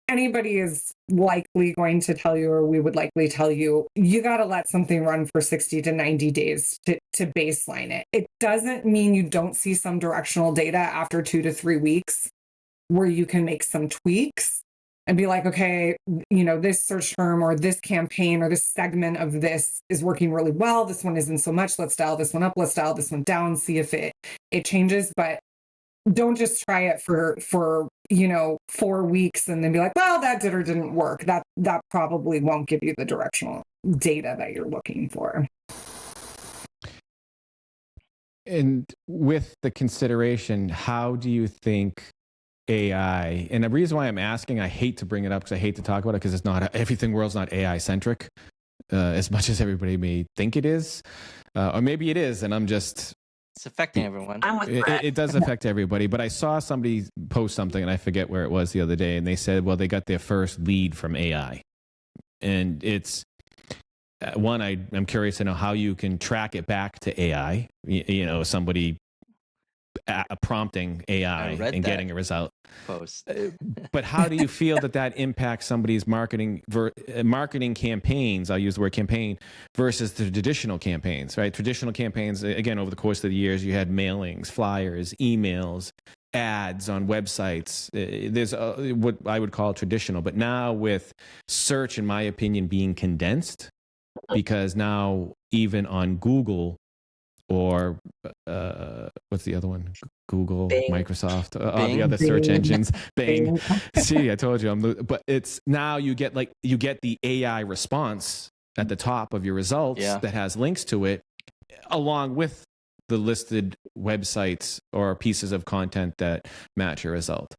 anybody is likely going to tell you, or we would likely tell you, you got to let something run for 60 to 90 days to baseline it. It doesn't mean you don't see some directional data after 2 to 3 weeks where you can make some tweaks and be like, okay, this search term or this campaign or this segment of this is working really well. This one isn't so much. Let's dial this one up. Let's dial this one down, see if it changes. But don't just try it for 4 weeks and then be like, well, that did or didn't work. That probably won't give you the directional data that you're looking for. And with the consideration, how do you think AI, and the reason why I'm asking, I hate to bring it up because I hate to talk about it because it's not, everything world's not AI centric as much as everybody may think it is, or maybe it is, and I'm just, It's affecting everyone. it does affect everybody. But I saw somebody post something, and I forget where it was the other day, and they said, well, they got their first lead from AI. And it's, one, I'm curious to know how you can track it back to AI, somebody prompting AI and getting a result. Post. But how do you feel that impacts somebody's marketing campaigns? I'll use the word campaign versus the traditional campaigns, right? Traditional campaigns, again, over the course of the years, you had mailings, flyers, emails, ads on websites. There's what I would call traditional, but now with search, in my opinion, being condensed, because now even on Google, or what's the other one? Google, Bing. Microsoft, all the other search engines. Bing. See, I told you. But it's now you get the AI response at the top of your results that has links to it, along with the listed websites or pieces of content that match your result.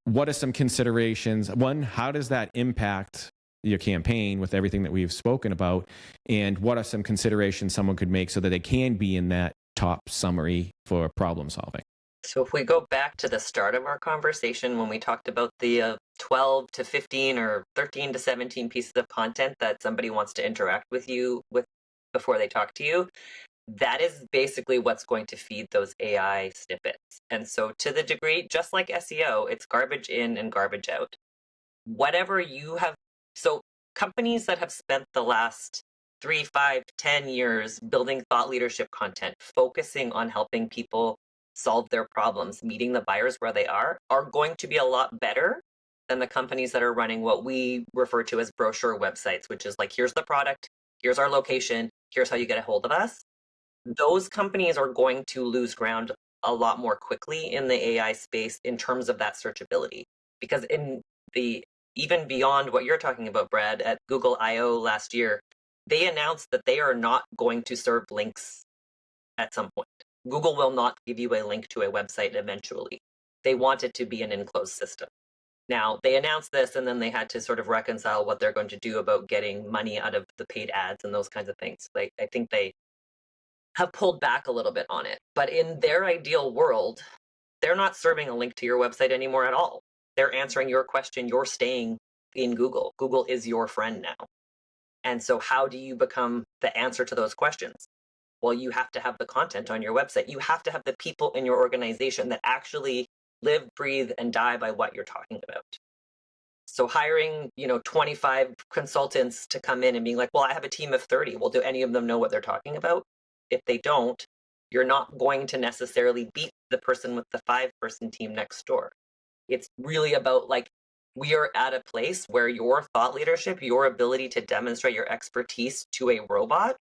What are some considerations? One, how does that impact your campaign with everything that we've spoken about? And what are some considerations someone could make so that they can be in that top summary for problem solving? So if we go back to the start of our conversation, when we talked about the 12 to 15 or 13 to 17 pieces of content that somebody wants to interact with you with before they talk to you, that is basically what's going to feed those AI snippets. And so to the degree, just like SEO, it's garbage in and garbage out. Whatever you have, so companies that have spent the last 3, 5, 10 years building thought leadership content, focusing on helping people solve their problems, meeting the buyers where they are going to be a lot better than the companies that are running what we refer to as brochure websites, which is like, here's the product, here's our location, here's how you get a hold of us. Those companies are going to lose ground a lot more quickly in the AI space in terms of that searchability. Because in the, even beyond what you're talking about, Brad, at Google I/O last year, they announced that they are not going to serve links at some point. Google will not give you a link to a website eventually. They want it to be an enclosed system. Now, they announced this and then they had to sort of reconcile what they're going to do about getting money out of the paid ads and those kinds of things. I think they have pulled back a little bit on it. But in their ideal world, they're not serving a link to your website anymore at all. They're answering your question. You're staying in Google. Google is your friend now. And so how do you become the answer to those questions? Well, you have to have the content on your website. You have to have the people in your organization that actually live, breathe, and die by what you're talking about. So hiring, 25 consultants to come in and being like, well, I have a team of 30. Well, do any of them know what they're talking about? If they don't, you're not going to necessarily beat the person with the 5-person team next door. It's really about like, we are at a place where your thought leadership, your ability to demonstrate your expertise to a robot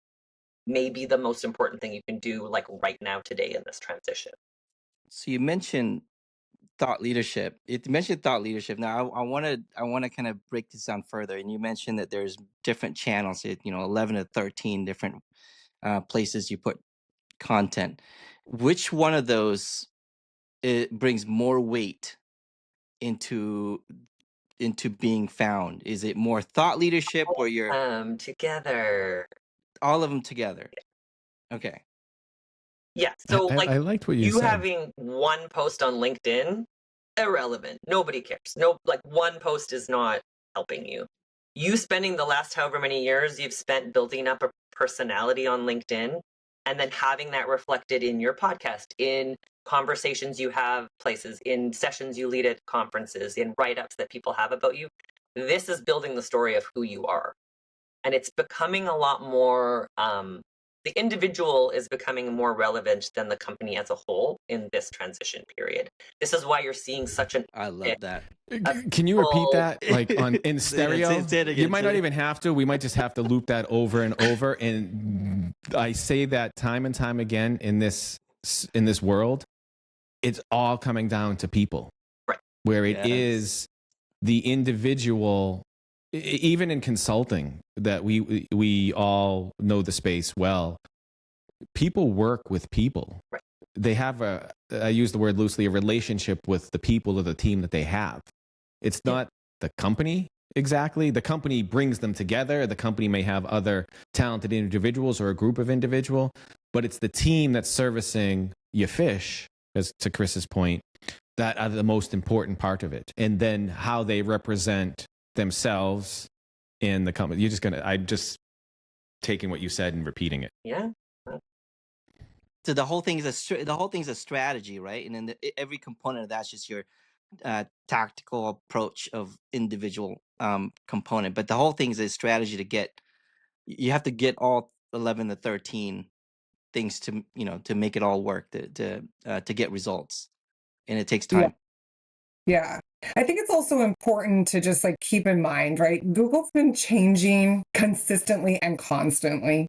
may be the most important thing you can do like right now today in this transition. So you mentioned thought leadership. It mentioned thought leadership. Now I want to kind of break this down further. And you mentioned that there's different channels. 11 to 13 different places you put content. Which one of those it brings more weight into being found? Is it more thought leadership, or you're Together. all of them together? Okay. Yeah. So like I liked what you you said. having one post on LinkedIn, irrelevant. Nobody cares. No, like one post is not helping you. You spending the last however many years you've spent building up a personality on LinkedIn and then having that reflected in your podcast, in conversations you have places, in sessions you lead at conferences, in write-ups that people have about you. This is building the story of who you are. And it's becoming a lot more the individual is becoming more relevant than the company as a whole in this transition period. This is why you're seeing such an I love that. Can you repeat that like in Say it stereo? again, You might not say it. even have to. We might just have to loop that over and over. And I say that time and time again in this world. It's all coming down to people, Right. where it Yes. is the individual. Even in consulting, that we all know the space well. People work with people. Right. They have I use the word loosely, a relationship with the people of the team that they have. It's not the company exactly. The company brings them together. The company may have other talented individuals or a group of individual, but it's the team that's servicing your fish, as to Kris's point, that are the most important part of it. And then how they represent themselves in the company. I'm just taking what you said and repeating it. Yeah. So the whole thing is a strategy, right? And then every component of that's just your tactical approach of individual component. But the whole thing is a strategy to get. You have to get all 11 to 13 things to make it all work to get results, and it takes time. Yeah. I think it's also important to just like keep in mind, right? Google's been changing consistently and constantly,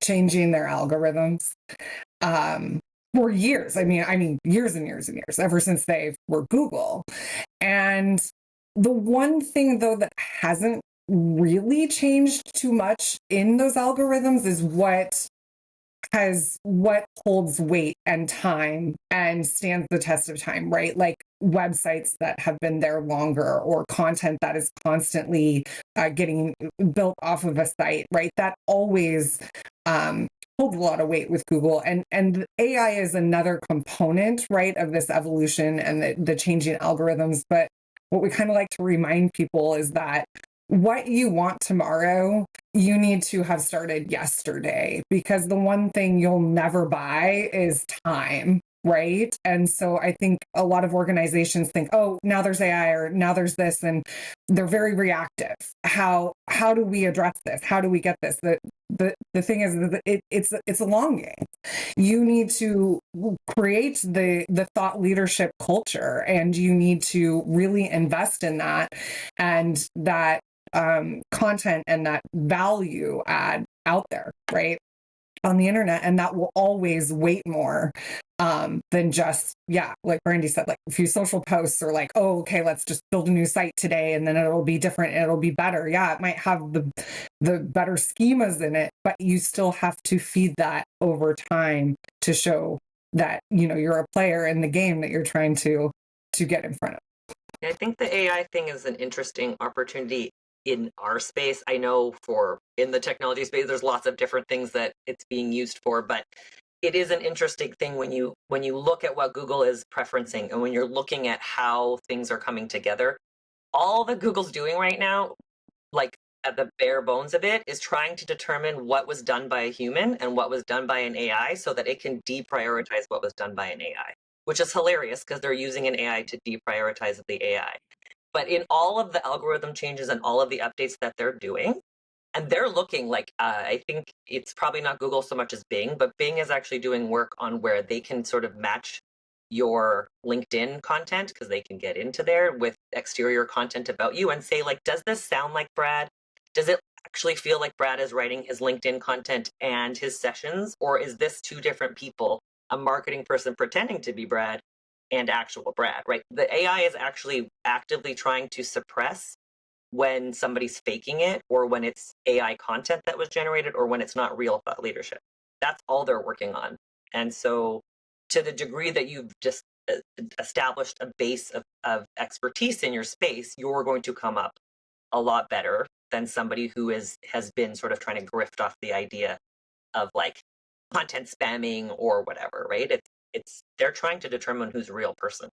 changing their algorithms for years. I mean, years and years and years, ever since they were Google. And the one thing though that hasn't really changed too much in those algorithms is what holds weight and time and stands the test of time, right? Like websites that have been there longer, or content that is constantly getting built off of a site, right? That always holds a lot of weight with Google. And AI is another component, right, of this evolution and the changing algorithms. But what we kind of like to remind people is that what you want tomorrow, you need to have started yesterday, because the one thing you'll never buy is time, right? And so I think a lot of organizations think, oh, now there's AI, or now there's this, and they're very reactive. How do we address this? How do we get this? The thing is that it's a long game. You need to create the thought leadership culture, and you need to really invest in that, and that content and that value add out there, right, on the internet. And that will always weight more than just, like Brandee said, like a few social posts, or like, oh, okay, let's just build a new site today and then it'll be different and it'll be better. Yeah, it might have the better schemas in it, but you still have to feed that over time to show that, you're a player in the game that you're trying to get in front of. I think the AI thing is an interesting opportunity in our space. I know in the technology space, there's lots of different things that it's being used for, but it is an interesting thing when you look at what Google is preferencing and when you're looking at how things are coming together. All that Google's doing right now, like at the bare bones of it, is trying to determine what was done by a human and what was done by an AI so that it can deprioritize what was done by an AI, which is hilarious because they're using an AI to deprioritize the AI. But in all of the algorithm changes and all of the updates that they're doing, and they're looking like, I think it's probably not Google so much as Bing, but Bing is actually doing work on where they can sort of match your LinkedIn content, because they can get into there with exterior content about you and say, like, does this sound like Brad? Does it actually feel like Brad is writing his LinkedIn content and his sessions? Or is this two different people, a marketing person pretending to be Brad and actual Brad, right? The AI is actually actively trying to suppress when somebody's faking it, or when it's AI content that was generated, or when it's not real thought leadership. That's all they're working on. And so, to the degree that you've just established a base of expertise in your space, you're going to come up a lot better than somebody who has been sort of trying to grift off the idea of like content spamming or whatever, right? It's they're trying to determine who's a real person.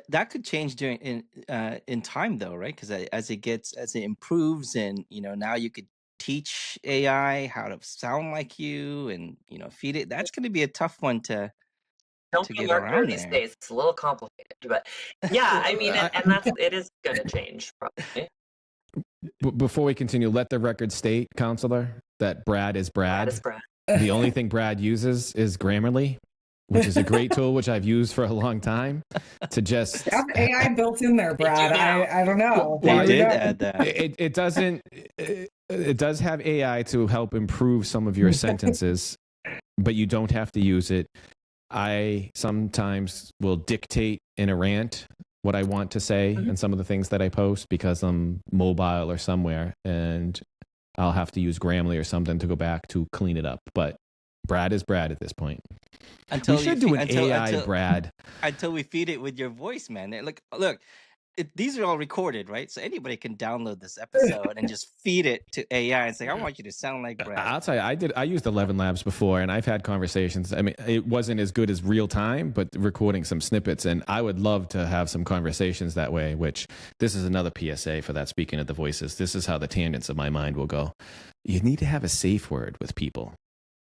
That could change during in time though, right? Because as it improves, and now you could teach AI how to sound like you, and feed it. That's going to be a tough one to Don't be a get marketer around these there. days. It's a little complicated, but yeah, I mean, I, and it is going to change probably. Before we continue, let the record state, counselor, that Brad is Brad Brad. is Brad. The only thing Brad uses is Grammarly, which is a great tool, which I've used for a long time to just. Have AI built in there, Brad. I don't know. They Well, did add that. It doesn't. It does have AI to help improve some of your sentences, but you don't have to use it. I sometimes will dictate in a rant what I want to say and some of the things that I post because I'm mobile or somewhere, and I'll have to use Grammarly or something to go back to clean it up. But Brad is Brad at this point. Until we should do an AI Brad. Until we feed it with your voice, man. Look, these are all recorded, right? So anybody can download this episode and just feed it to AI and say, "I want you to sound like Brad." I'll tell you, I used 11 Labs before, and I've had conversations. I mean, it wasn't as good as real time, but recording some snippets, and I would love to have some conversations that way. Which this is another PSA for that. Speaking of the voices, this is how the tangents of my mind will go. You need to have a safe word with people.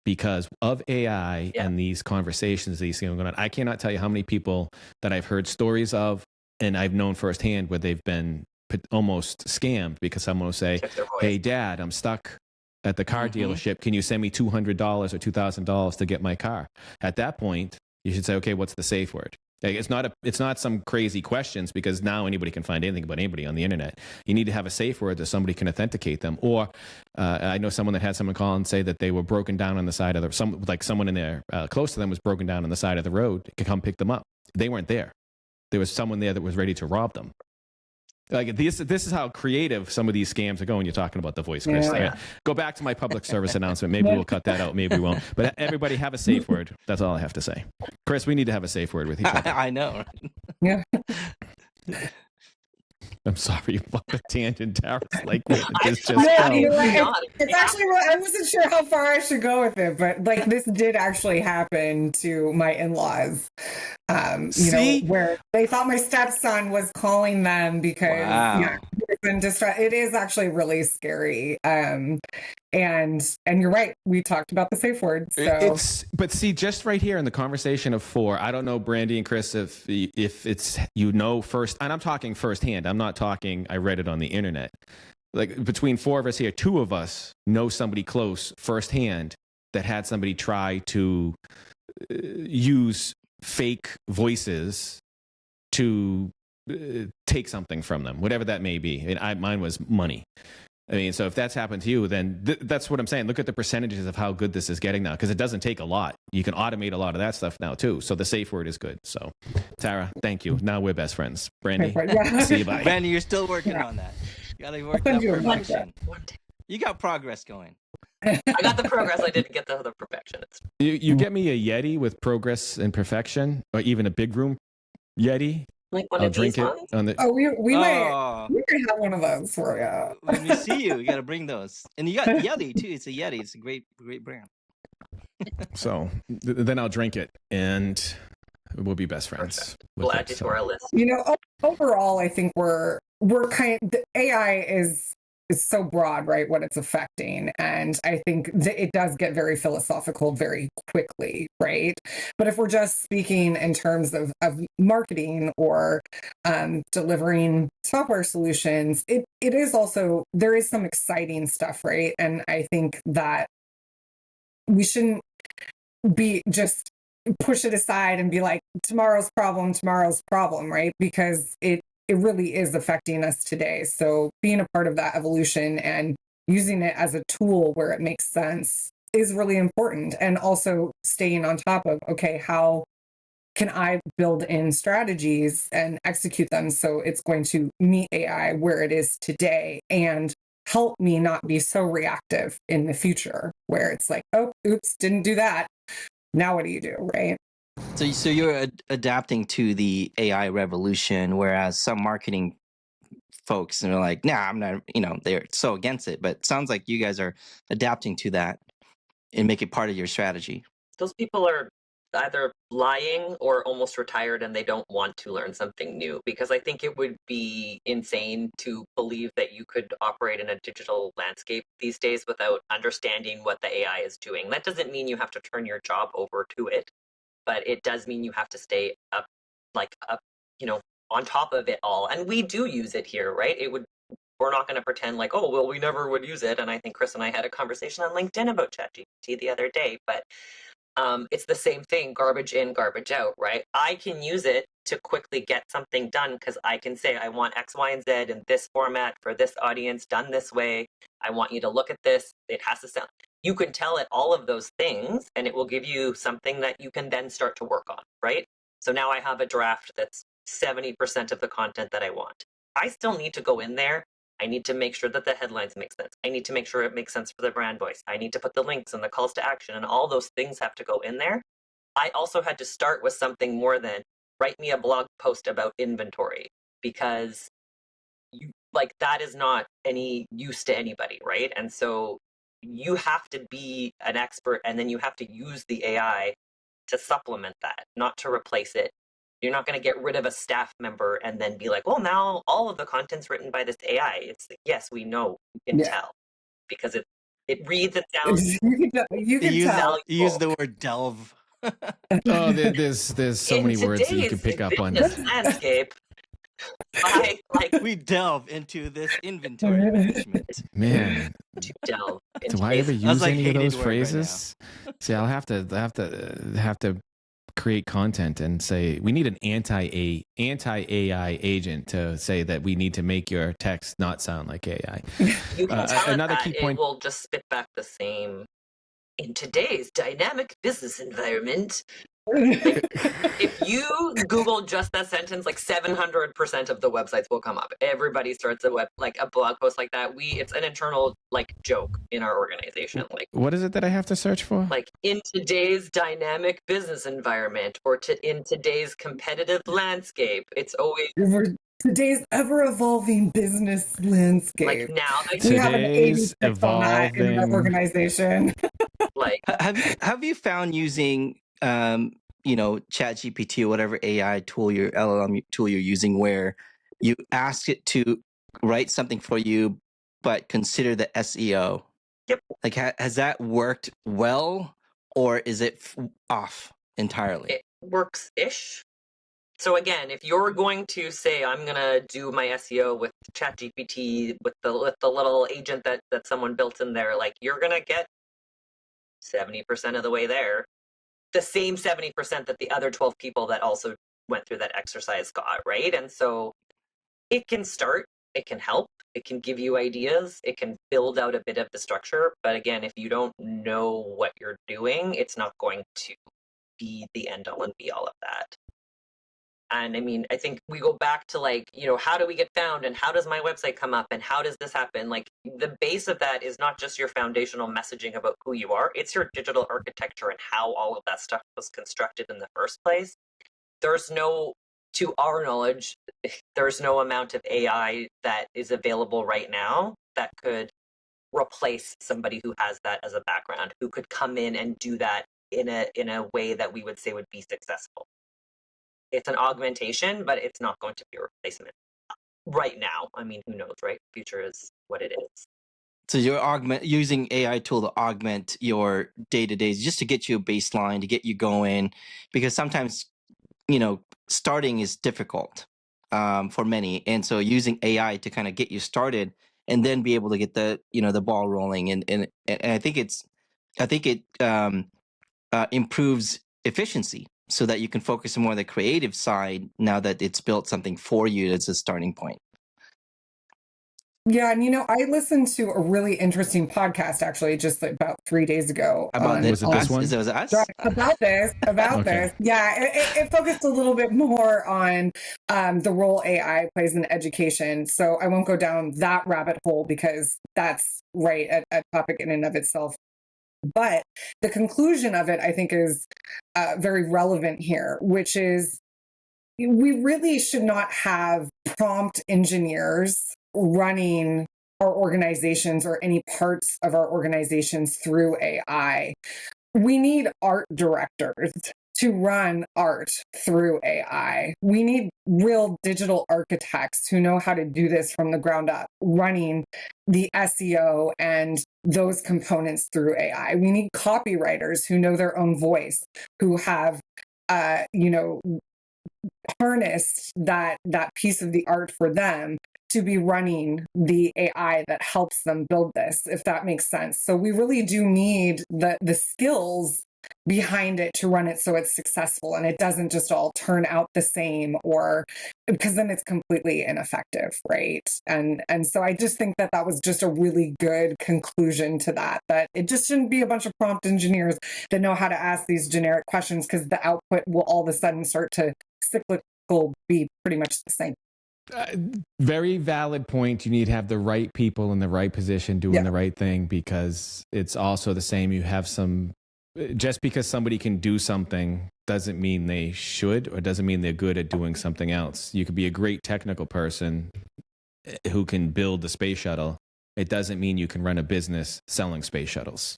Because of AI and these conversations, these things going on, I cannot tell you how many people that I've heard stories of, and I've known firsthand where they've been almost scammed because someone will say, "Hey, Dad, I'm stuck at the car dealership. Can you send me $200 or $2,000 to get my car?" At that point, you should say, "Okay, what's the safe word?" Like, it's not some crazy questions, because now anybody can find anything about anybody on the internet. You need to have a safe word that somebody can authenticate them. Or I know someone that had someone call and say that they were broken down on the side of someone in there close to them was broken down on the side of the road to come pick them up. They weren't there. There was someone there that was ready to rob them. Like this is how creative some of these scams are going. You're talking about the voice, Kris. Yeah. Go back to my public service announcement. Maybe we'll cut that out. Maybe we won't. But everybody have a safe word. That's all I have to say. Kris, we need to have a safe word with each other. I know. Yeah. I'm sorry about the tangent, Tara's like, where did this just Yeah, go? you're right. It's actually, I wasn't sure how far I should go with it, but like this did actually happen to my in-laws. Where they thought my stepson was calling them because he's been distracted. It is actually really scary. And you're right. We talked about the safe word. So But see, just right here in the conversation of four, I don't know, Brandee and Kris, if it's first, and I'm talking firsthand. I'm not talking I read it on the internet. Like between four of us here, two of us know somebody close firsthand that had somebody try to use fake voices to take something from them, whatever that may be. And mine was money. I mean, so if that's happened to you, then that's what I'm saying. Look at the percentages of how good this is getting now, because it doesn't take a lot. You can automate a lot of that stuff now, too. So the safe word is good. So, Tara, thank you. Now we're best friends. Brandee, see you, bye. Brandee, you're still working on that. You got to work on perfection. You got progress going. I got the progress. I didn't get the perfection. You get me a Yeti with progress and perfection, or even a big room Yeti. Like one I'll of drink these it ones? on the. we might have one of those for you. When we see you, you got to bring those. And you got Yeti too. It's a Yeti. It's a great brand. So then I'll drink it and we'll be best friends. We'll add you to our list. Overall, I think we're the AI is so broad, right? What it's affecting. And I think it does get very philosophical very quickly, right? But if we're just speaking in terms of marketing or delivering software solutions, it is also, there is some exciting stuff, right? And I think that we shouldn't be just push it aside and be like, tomorrow's problem, right? Because it really is affecting us today. So being a part of that evolution and using it as a tool where it makes sense is really important. And also staying on top of, okay, how can I build in strategies and execute them so it's going to meet AI where it is today and help me not be so reactive in the future where it's like, oh, oops, didn't do that. Now what do you do, right? So you're adapting to the AI revolution, whereas some marketing folks are like, nah, I'm not, they're so against it. But it sounds like you guys are adapting to that and make it part of your strategy. Those people are either lying or almost retired and they don't want to learn something new, because I think it would be insane to believe that you could operate in a digital landscape these days without understanding what the AI is doing. That doesn't mean you have to turn your job over to it, but it does mean you have to stay up, on top of it all. And we do use it here, right? We're not going to pretend like, oh, well, we never would use it. And I think Kris and I had a conversation on LinkedIn about ChatGPT the other day, but it's the same thing, garbage in, garbage out, right? I can use it to quickly get something done because I can say, I want X, Y, and Z in this format for this audience done this way. I want you to look at this. It has to sound. You can tell it all of those things and it will give you something that you can then start to work on, right? So now I have a draft that's 70% of the content that I want. I still need to go in there. I need to make sure that the headlines make sense. I need to make sure it makes sense for the brand voice. I need to put the links and the calls to action, and all those things have to go in there. I also had to start with something more than write me a blog post about inventory, because that is not any use to anybody, right? And so you have to be an expert, and then you have to use the AI to supplement that, not to replace it. You're not going to get rid of a staff member and then be like, well, now all of the content's written by this AI. It's like, yes, we know, you can tell, because it reads, it sounds. You can tell. Use the word delve. Oh, there's so many words that you can pick up on. This landscape. We delve into this inventory management. Man, to delve. Do I ever use any of those phrases? Right. See, I'll have to create content and say we need an anti-AI agent to say that we need to make your text not sound like AI. You can tell another that key point. It will just spit back the same. In today's dynamic business environment, if you Google just that sentence, 700% of the websites will come up. Everybody starts a blog post like that. It's an internal joke in our organization. What is it that I have to search for? In today's dynamic business environment, or in today's competitive landscape, it's always today's ever-evolving business landscape. Now we have an 86 on that in our organization. Have you found using ChatGPT or whatever AI tool, your LLM tool you're using, where you ask it to write something for you but consider the SEO? Yep. Has that worked well, or is it off entirely? It works-ish. So again, if you're going to say, I'm going to do my SEO with ChatGPT, with the little agent that someone built in there, you're going to get 70% of the way there. The same 70% that the other 12 people that also went through that exercise got, right? And so it can start, it can help, it can give you ideas, it can build out a bit of the structure. But again, if you don't know what you're doing, it's not going to be the end all and be all of that. And I mean, I think we go back to how do we get found, and how does my website come up, and how does this happen? The base of that is not just your foundational messaging about who you are, it's your digital architecture and how all of that stuff was constructed in the first place. To our knowledge, there's no amount of AI that is available right now that could replace somebody who has that as a background, who could come in and do that in a way that we would say would be successful. It's an augmentation, but it's not going to be a replacement right now. I mean, who knows, right? Future is what it is. So you're using AI tool to augment your day-to-days just to get you a baseline, to get you going, because sometimes, starting is difficult for many. And so using AI to kind of get you started and then be able to get the ball rolling. And I think it improves efficiency so that you can focus more on the creative side now that it's built something for you as a starting point. Yeah, and I listened to a really interesting podcast actually just about 3 days ago. About Was it this one? Is it us? About this, Okay. Yeah, it focused a little bit more on the role AI plays in education. So I won't go down that rabbit hole because that's a topic in and of itself. But the conclusion of it, I think, is very relevant here, which is we really should not have prompt engineers running our organizations or any parts of our organizations through AI. We need art directors to run art through AI. We need real digital architects who know how to do this from the ground up, running the SEO and those components through AI. We need copywriters who know their own voice, who have, harnessed that piece of the art for them to be running the AI that helps them build this, if that makes sense. So we really do need the skills behind it to run it so it's successful and it doesn't just all turn out the same, or because then it's completely ineffective, right? And so I just think that was just a really good conclusion to that it just shouldn't be a bunch of prompt engineers that know how to ask these generic questions, because the output will all of a sudden start to cyclical be pretty much the same. Very valid point. You need to have the right people in the right position doing the right thing, because it's also the same. You have just because somebody can do something doesn't mean they should, or doesn't mean they're good at doing something else. You could be a great technical person who can build the space shuttle. It doesn't mean you can run a business selling space shuttles.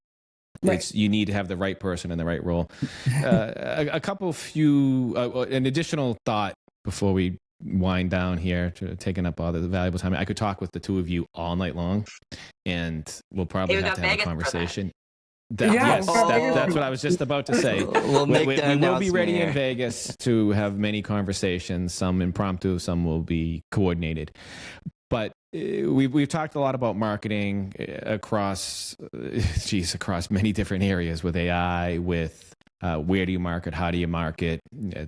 Right. You need to have the right person in the right role. An additional thought before we wind down here, to taking up all the valuable time. I could talk with the two of you all night long, and we'll probably have to have a conversation. Yes, that's what I was just about to say. We will be ready in Vegas to have many conversations, some impromptu, some will be coordinated. But we've talked a lot about marketing across many different areas with AI, with where do you market, how do you market,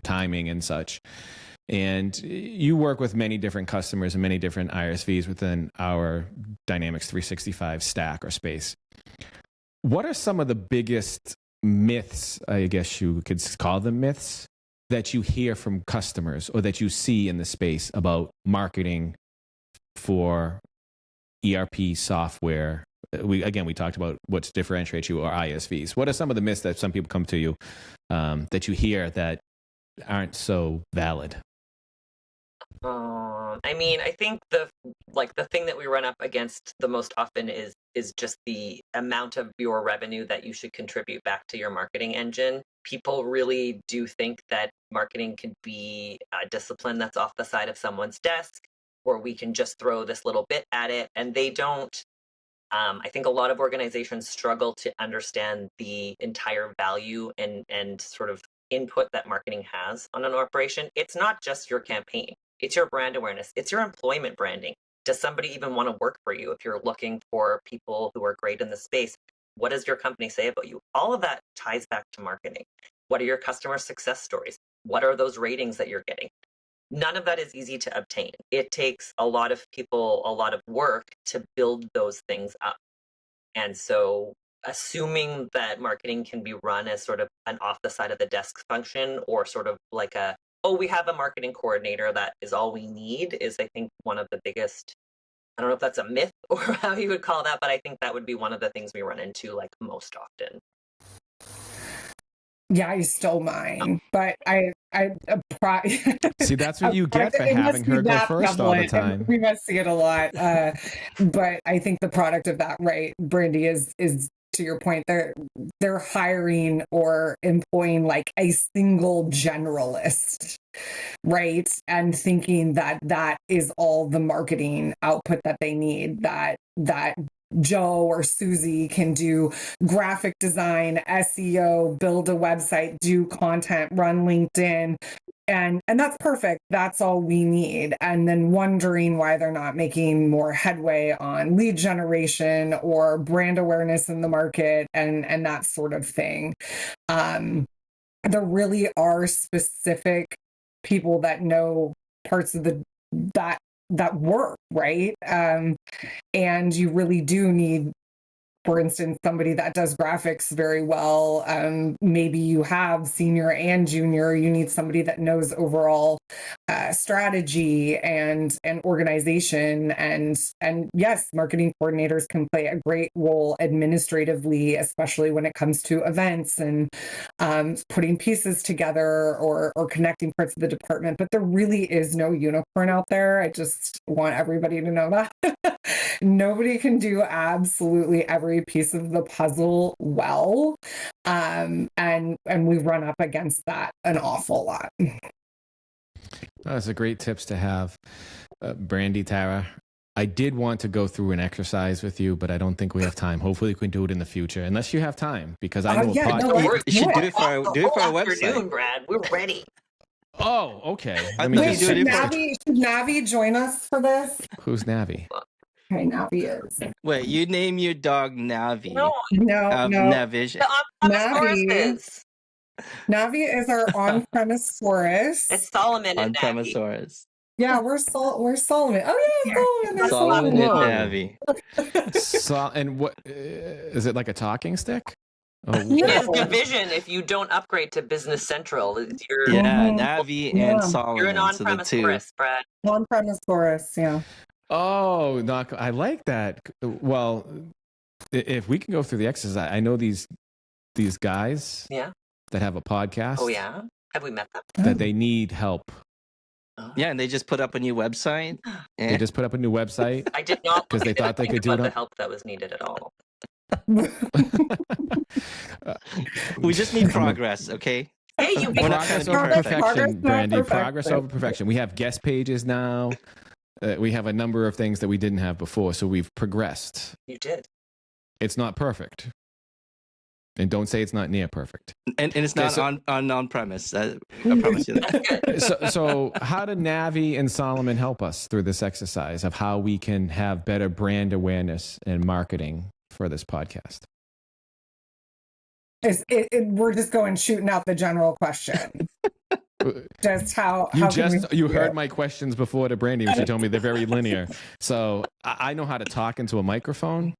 timing and such. And you work with many different customers and many different ISVs within our Dynamics 365 stack or space. What are some of the biggest myths, I guess you could call them myths, that you hear from customers or that you see in the space about marketing for ERP software? We talked about what differentiates you or ISVs. What are some of the myths that some people come to you that you hear that aren't so valid? I mean, I think the thing that we run up against the most often is just the amount of your revenue that you should contribute back to your marketing engine. People really do think that marketing can be a discipline that's off the side of someone's desk, or we can just throw this little bit at it, and they don't. I think a lot of organizations struggle to understand the entire value and sort of input that marketing has on an operation. It's not just your campaign. It's your brand awareness. It's your employment branding. Does somebody even want to work for you if you're looking for people who are great in the space? What does your company say about you? All of that ties back to marketing. What are your customer success stories? What are those ratings that you're getting? None of that is easy to obtain. It takes a lot of people, a lot of work to build those things up. And so assuming that marketing can be run as sort of an off the side of the desk function, or sort of like we have a marketing coordinator, that is all we need, is I think one of the biggest, I don't know if that's a myth or how you would call that, but I think that would be one of the things we run into like most often. Yeah, I stole mine, but see, that's what you get for having her go first all the time. We must see it a lot, but I think the product of that, right, Brandee, is to your point, they're hiring or employing like a single generalist, right? And thinking that that is all the marketing output that they need, that Joe or Susie can do graphic design, SEO, build a website, do content, run LinkedIn, and that's perfect. That's all we need. And then wondering why they're not making more headway on lead generation or brand awareness in the market and that sort of thing. There really are specific people that know parts of that work, right? And you really do need, for instance, somebody that does graphics very well. Maybe you have senior and junior. You need somebody that knows overall strategy and organization. And yes, marketing coordinators can play a great role administratively, especially when it comes to events and putting pieces together or connecting parts of the department. But there really is no unicorn out there. I just want everybody to know that. Nobody can do absolutely every piece of the puzzle well. And we run up against that an awful lot. That's a great tips to have. Brandee, Tara, I did want to go through an exercise with you, but I don't think we have time. Hopefully we can do it in the future, unless you have time, because I know Yeah, a podcast. no, You should do it for our afternoon, website. Brad. We're ready. Oh, okay. I Let me thought Wait, just you should do it for- Navi join us for this? Who's Navi? Okay, Navi is. Wait, you name your dog Navi. No, No, Navish. the on-premise Navi. is. Navi is our on-premise Saurus. It's Solomon On and Navi. Premisaurus. Yeah, we're Solomon. Oh yeah, Solomon. There's Solomon Solomon. and Navi. So, and what is it, like a talking stick? Oh, His division, if you don't upgrade to Business Central, you're Yeah, Mhm. Navi Yeah. and Solomon. you're an so the on-premise two. tourist, Brad. On-premise Saurus, yeah. oh, not. I like that. Well, if we can go through the exercise, I know these guys Yeah. that have a podcast. Oh yeah. Have we met them? That they need help. Yeah, and they just put up a new website. They And just put up a new website. I did not 'Cause they I didn't thought they think could do about it the on- help that was needed at all. we just need progress, okay? Hey, you We're not trying Progress to be over perfect. perfection, Progress, Brandee. not Progress perfection. over perfection. We have guest pages now. We have a number of things that we didn't have before, so we've progressed. You did. It's not perfect, and don't say it's not near perfect. And it's Okay, not so- on premise. I promise you that. That's good. So how did Navi and Solomon help us through this exercise of how we can have better brand awareness and marketing for this podcast? We're just going shooting out the general question. Just how You heard my questions before to Brandee, and she told me they're very linear. So I know how to talk into a microphone,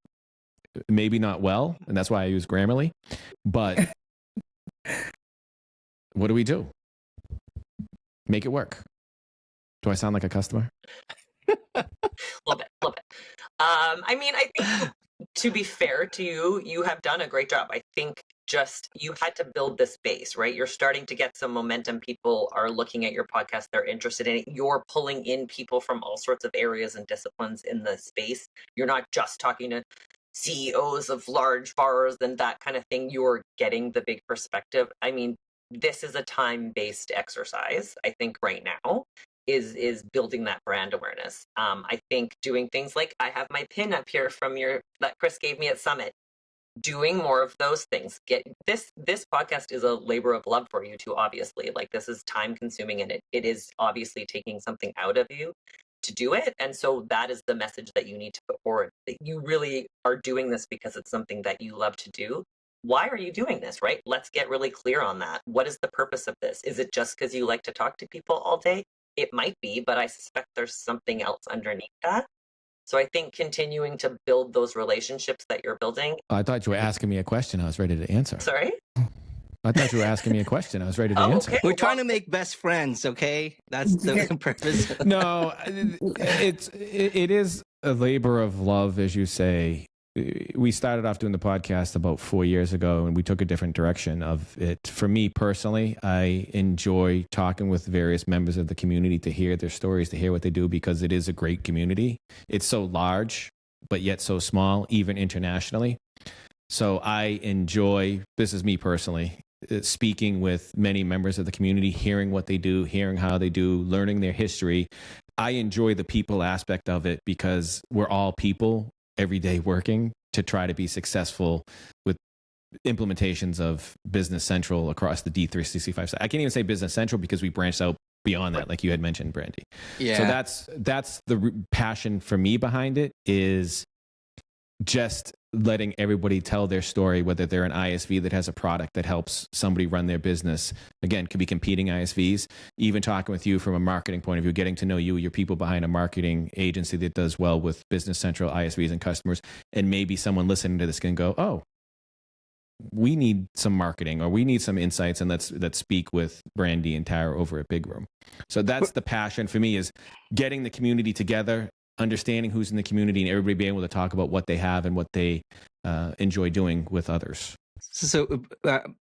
maybe not well, and that's why I use Grammarly. But what do we do? Make it work. Do I sound like a customer? Love it. Love it. I mean, I think to be fair to you, you have done a great job. I think just you had to build this base, right? You're starting to get some momentum. People are looking at your podcast. They're interested in it. You're pulling in people from all sorts of areas and disciplines in the space. You're not just talking to CEOs of large bars and that kind of thing. You're getting the big perspective. I mean, this is a time-based exercise, I think, right now. Is building that brand awareness. I think doing things like I have my pin up here from that Kris gave me at Summit. Doing more of those things. Get this podcast is a labor of love for you too, obviously. Like this is time consuming and it is obviously taking something out of you to do it. And so that is the message that you need to put forward. That you really are doing this because it's something that you love to do. Why are you doing this, right? Let's get really clear on that. What is the purpose of this? Is it just because you like to talk to people all day? It might be, but I suspect there's something else underneath that. So I think continuing to build those relationships that you're building. I thought you were asking me a question. I was ready to answer. Sorry? I thought you were asking me a question. I was ready to answer. Okay. We're trying to make best friends, okay? That's the purpose. No, it is a labor of love, as you say. We started off doing the podcast about 4 years ago, and we took a different direction of it. For me personally, I enjoy talking with various members of the community to hear their stories, to hear what they do, because it is a great community. It's so large, but yet so small, even internationally. So I enjoy, this is me personally, speaking with many members of the community, hearing what they do, hearing how they do, learning their history. I enjoy the people aspect of it because we're all people every day working to try to be successful with implementations of Business Central across the D365 side. I can't even say Business Central because we branched out beyond that, like you had mentioned, Brandee. Yeah. So that's the passion for me behind it, is just letting everybody tell their story, whether they're an ISV that has a product that helps somebody run their business. Again, could be competing ISVs, even talking with you from a marketing point of view, getting to know you, your people behind a marketing agency that does well with Business Central, ISVs and customers. And maybe someone listening to this can go, oh, we need some marketing, or we need some insights, and let's speak with Brandee and Tara over at Big Room. So that's the passion for me, is getting the community together, understanding who's in the community, and everybody being able to talk about what they have and what they enjoy doing with others. So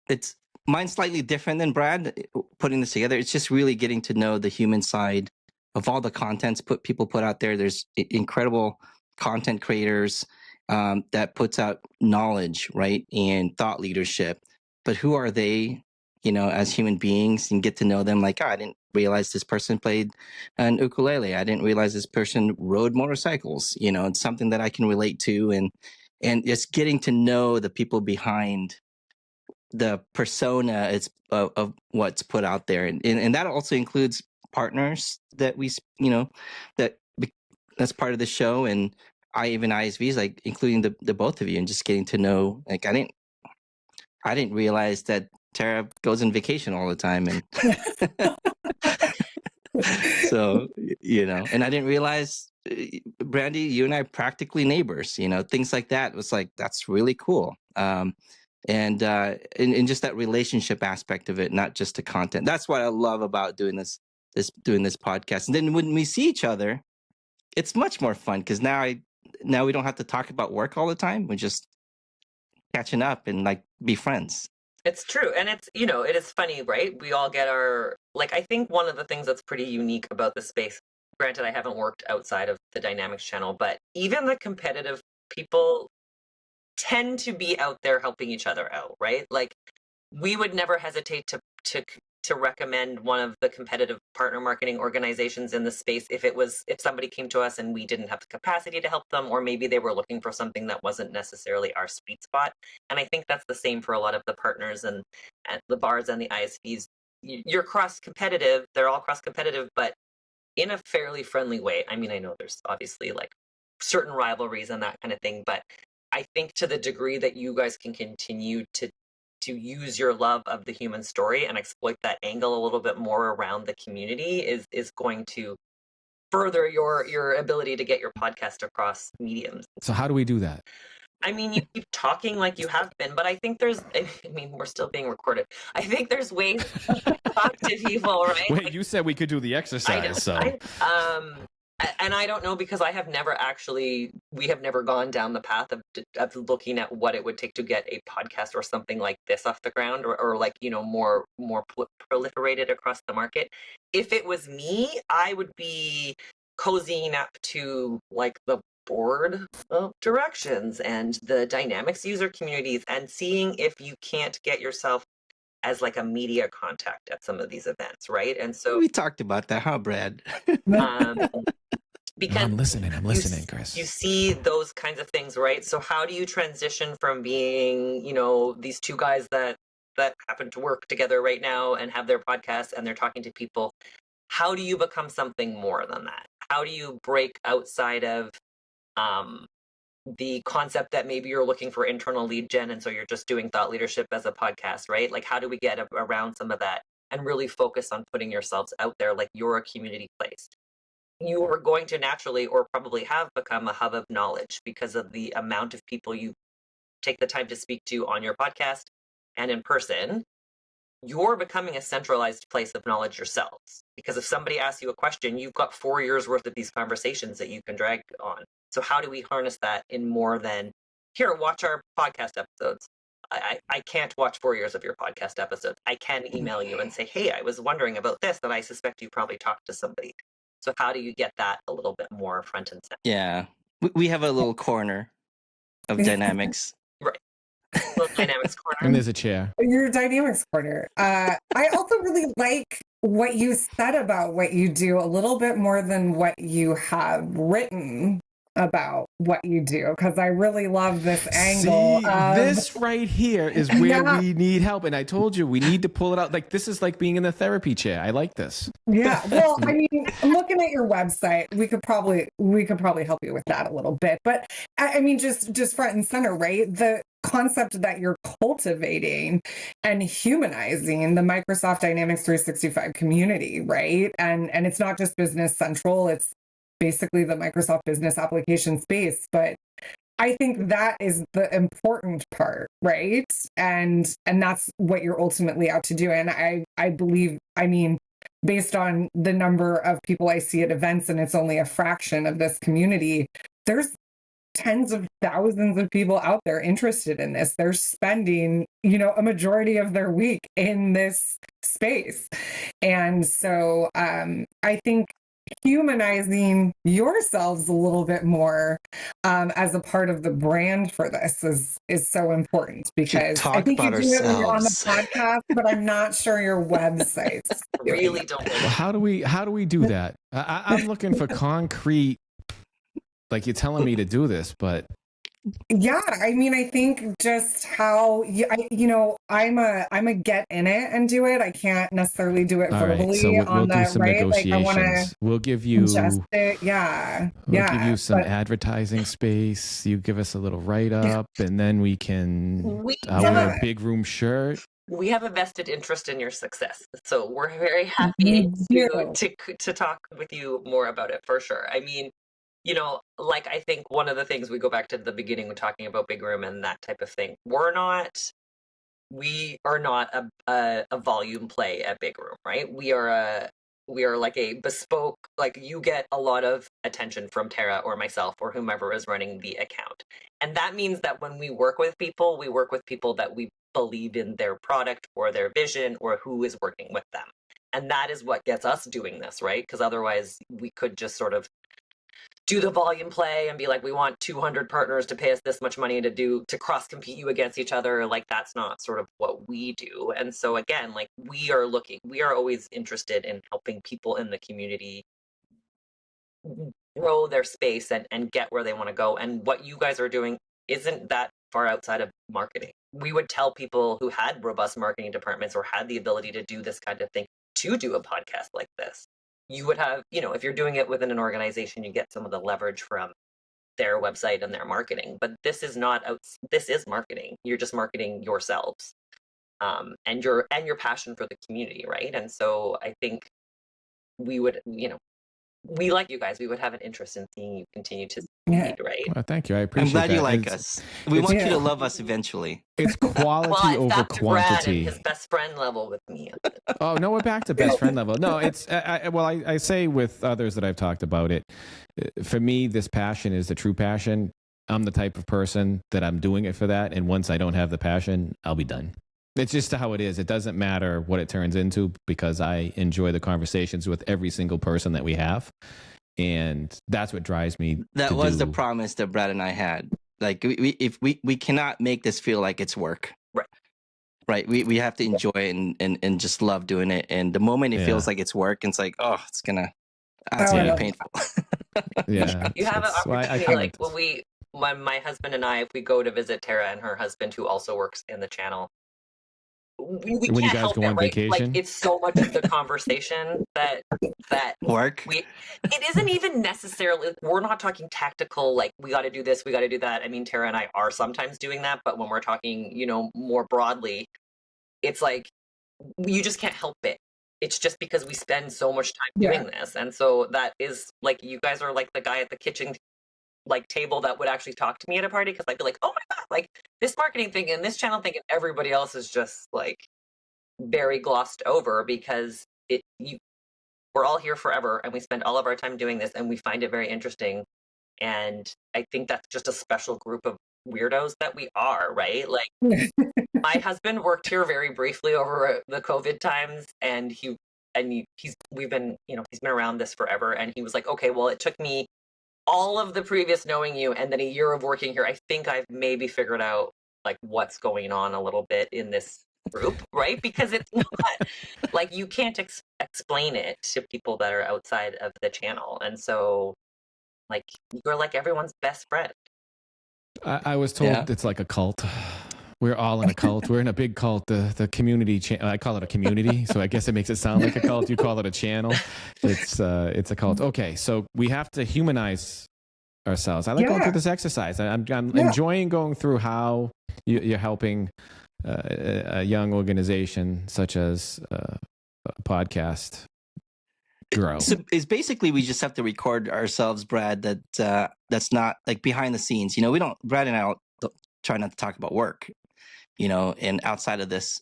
it's mine's slightly different than Brad putting this together. It's just really getting to know the human side of all the contents people put out there. There's incredible content creators that puts out knowledge, right, and thought leadership. But who are they, as human beings, and get to know them? Like, oh, I didn't realize this person played an ukulele. I didn't realize this person rode motorcycles. It's something that I can relate to, and just getting to know the people behind the persona of what's put out there, and that also includes partners that that's part of the show, and even ISVs, like including the both of you, and just getting to know. Like, I didn't realize that Tara goes on vacation all the time, and so and I didn't realize, Brandee, you and I are practically neighbors. Things like that was like, that's really cool. And just that relationship aspect of it, not just the content. That's what I love about doing this podcast. And then when we see each other, it's much more fun, because now we don't have to talk about work all the time. We're just catching up and like be friends. It's true. And it's, it is funny, right? We all get I think one of the things that's pretty unique about the space, granted, I haven't worked outside of the Dynamics channel, but even the competitive people tend to be out there helping each other out, right? Like, we would never hesitate to recommend one of the competitive partner marketing organizations in the space if somebody came to us and we didn't have the capacity to help them, or maybe they were looking for something that wasn't necessarily our sweet spot. And I think that's the same for a lot of the partners and the bars and the ISVs. You're cross-competitive, they're all cross-competitive, but in a fairly friendly way. I mean, I know there's obviously like certain rivalries and that kind of thing, but I think to the degree that you guys can continue to use your love of the human story and exploit that angle a little bit more around the community is going to further your ability to get your podcast across mediums. So how do we do that? I mean, you keep talking like you have been, but I think we're still being recorded. I think there's ways to talk to people, right? Wait, you said we could do the exercise, so. And I don't know, because we have never gone down the path of looking at what it would take to get a podcast or something like this off the ground, or like, more proliferated across the market. If it was me, I would be cozying up to like the board of directions and the Dynamics user communities and seeing if you can't get yourself as like a media contact at some of these events, right? And so we talked about that, huh, Brad? Because I'm listening, Kris. You see those kinds of things, right? So how do you transition from being, these two guys that happen to work together right now and have their podcast and they're talking to people? How do you become something more than that? How do you break outside of the concept that maybe you're looking for internal lead gen, and so you're just doing thought leadership as a podcast, right? Like, how do we get around some of that and really focus on putting yourselves out there like you're a community place? You are going to naturally, or probably have become, a hub of knowledge because of the amount of people you take the time to speak to on your podcast and in person. You're becoming a centralized place of knowledge yourselves, because if somebody asks you a question, you've got 4 years worth of these conversations that you can drag on. So how do we harness that in more than, here, watch our podcast episodes? I can't watch 4 years of your podcast episodes. I can email you and say, hey, I was wondering about this, and I suspect you probably talked to somebody. So how do you get that a little bit more front and center? Yeah, we have a little corner of Dynamics. Right. little dynamics And corner. there's a chair. Your dynamics corner. I also really like what you said about what you do a little bit more than what you have written about what you do, because I really love this angle See, of this right here is where yeah, we need help. And I told you, we need to pull it out. Like, this is like being in the therapy chair. I like this. yeah. Well, I mean, looking at your website, we could probably help you with that a little bit. But I mean, just front and center, right? The concept that you're cultivating and humanizing the Microsoft Dynamics 365 community, right? And it's not just Business Central, it's basically the Microsoft business application space. But I think that is the important part, right? And that's what you're ultimately out to do. And I believe, I mean, based on the number of people I see at events, and it's only a fraction of this community, there's tens of thousands of people out there interested in this. They're spending, a majority of their week in this space. And so I think humanizing yourselves a little bit more as a part of the brand for this is so important, because I Talk think you about do it when you're on the ourselves. podcast, but I'm not sure your website's doing Really it. don't. Well, how do we do that? I'm looking for concrete. Like, you're telling me to do this, but Yeah, I mean, I think just how I'm a get in it and do it. I can't necessarily do it all right. So verbally we'll on do that, some right? Like I want to negotiations. We'll give ingest you it. Yeah, we'll give yeah. you some But advertising space. You give us a little write up, and then we can. We I'll wear yeah, a big room shirt. we have a vested interest in your success, so we're very happy you to do. to talk with you more about it for sure. I mean, like I think one of the things, we go back to the beginning when talking about big room and that type of thing. We are not a volume play at big room, right? We are like a bespoke, like you get a lot of attention from Tara or myself or whomever is running the account. And that means that when we work with people, that we believe in their product or their vision or who is working with them. And that is what gets us doing this, right? Because otherwise we could just sort of do the volume play and be like, we want 200 partners to pay us this much money to cross compete you against each other. Like, that's not sort of what we do. And so again, like, we are always interested in helping people in the community grow their space and get where they want to go. And what you guys are doing isn't that far outside of marketing. We would tell people who had robust marketing departments or had the ability to do this kind of thing to do a podcast like this. You would have, if you're doing it within an organization, you get some of the leverage from their website and their marketing. But this is not this is marketing. You're just marketing yourselves, and your passion for the community, right? And so I think we would, we like you guys. We would have an interest in seeing you continue to Yeah. succeed, right? Well, thank you. I I'm appreciate glad that. you like It's- us. We it's- want you Yeah. to love us eventually. It's Well, quality it's over back to Brad and quantity. his best friend level with me. Oh no, we're back to best friend level. No, it's I say with others that I've talked about it. For me, this passion is the true passion. I'm the type of person that I'm doing it for that, and once I don't have the passion, I'll be done. It's just how it is. It doesn't matter what it turns into, because I enjoy the conversations with every single person that we have, and that's what drives me. That to was the do. promise that Brad and I had. Like, if we cannot make this feel like it's work. Right. Right. We have to enjoy it and just love doing it. And the moment it Yeah. feels like it's work, it's like, oh, it's gonna I be love painful. Yeah, You have an well, I opportunity, come like with- when my husband and I, if we go to visit Tara and her husband, who also works in the channel, we When you can't guys help go it, on right? Like, vacation? it's so much of the conversation that Work. it isn't even necessarily, we're not talking tactical, like, we got to do this, we got to do that. I mean, Tara and I are sometimes doing that, but when we're talking, more broadly, it's like, you just can't help it. It's just because we spend so much time Yeah. doing this. And so that is like, you guys are like the guy at the kitchen like table that would actually talk to me at a party, because I'd be like, oh my god, like this marketing thing and this channel thing, and everybody else is just like very glossed over, because we're all here forever and we spend all of our time doing this and we find it very interesting. And I think that's just a special group of weirdos that we are, right? Like, my husband worked here very briefly over the COVID times, and he's been around this forever, and he was like, okay, well, it took me all of the previous knowing you and then a year of working here. I think I've maybe figured out like what's going on a little bit in this group, right? Because it's not like you can't explain it to people that are outside of the channel. And so like you're like everyone's best friend. I was told it's like a cult. We're all in a cult. We're in a big cult. The community. I call it a community, so I guess it makes it sound like a cult. You call it a channel. It's a cult. Okay, so we have to humanize ourselves. I like going through this exercise. I'm enjoying going through how you're helping a young organization such as a podcast grow. So it's basically we just have to record ourselves, Brad. That's not like behind the scenes. You know, we don't. Brad and I don't try not to talk about work. You know, and outside of this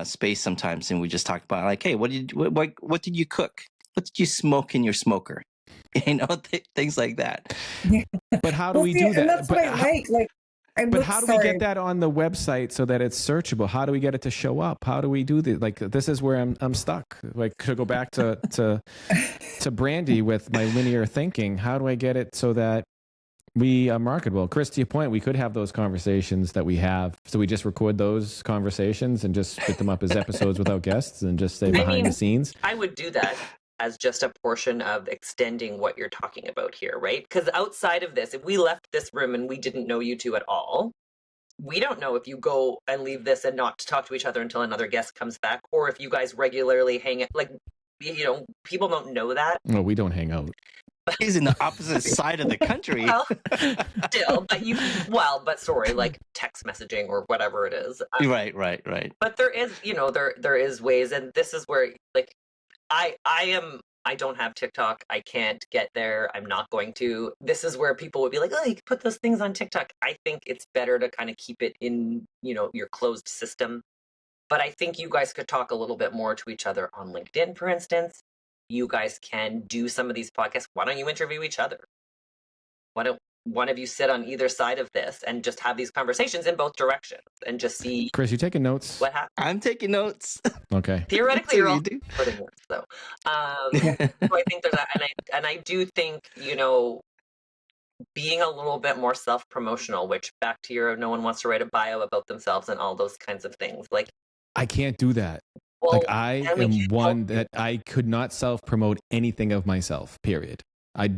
space sometimes, and we just talk about like, hey, what did you cook? What did you smoke in your smoker? You know, things like that. But how do we do that? And that's what I like. But how do we get that on the website so that it's searchable? How do we get it to show up? How do we do this? Like, this is where I'm stuck. Like, to go back to Brandee with my linear thinking, how do I get it so that we are marketable? Kris, to your point, we could have those conversations that we have. So we just record those conversations and just put them up as episodes without guests and just say behind the scenes. I would do that as just a portion of extending what you're talking about here, right? Because outside of this, if we left this room and we didn't know you two at all, we don't know if you go and leave this and not talk to each other until another guest comes back, or if you guys regularly hang out. Like, you know, people don't know that. No, we don't hang out. He's in the opposite side of the country. Well, still, but sorry, like text messaging or whatever it is. Right. But there is, you know, there is ways, and this is where, like, I don't have TikTok. I can't get there. I'm not going to. This is where people would be like, oh, you can put those things on TikTok. I think it's better to kind of keep it in, you know, your closed system. But I think you guys could talk a little bit more to each other on LinkedIn, for instance. You guys can do some of these podcasts. Why don't you interview each other? Why don't one of you sit on either side of this and just have these conversations in both directions and just see. Chris, you taking notes? What happens? I'm taking notes. Okay. Theoretically, you're all putting notes, though. So I think there's that, and I do think, you know, being a little bit more self-promotional, which back to your no one wants to write a bio about themselves and all those kinds of things. Like, I can't do that. well, like I am one that I could not self-promote anything of myself, period. I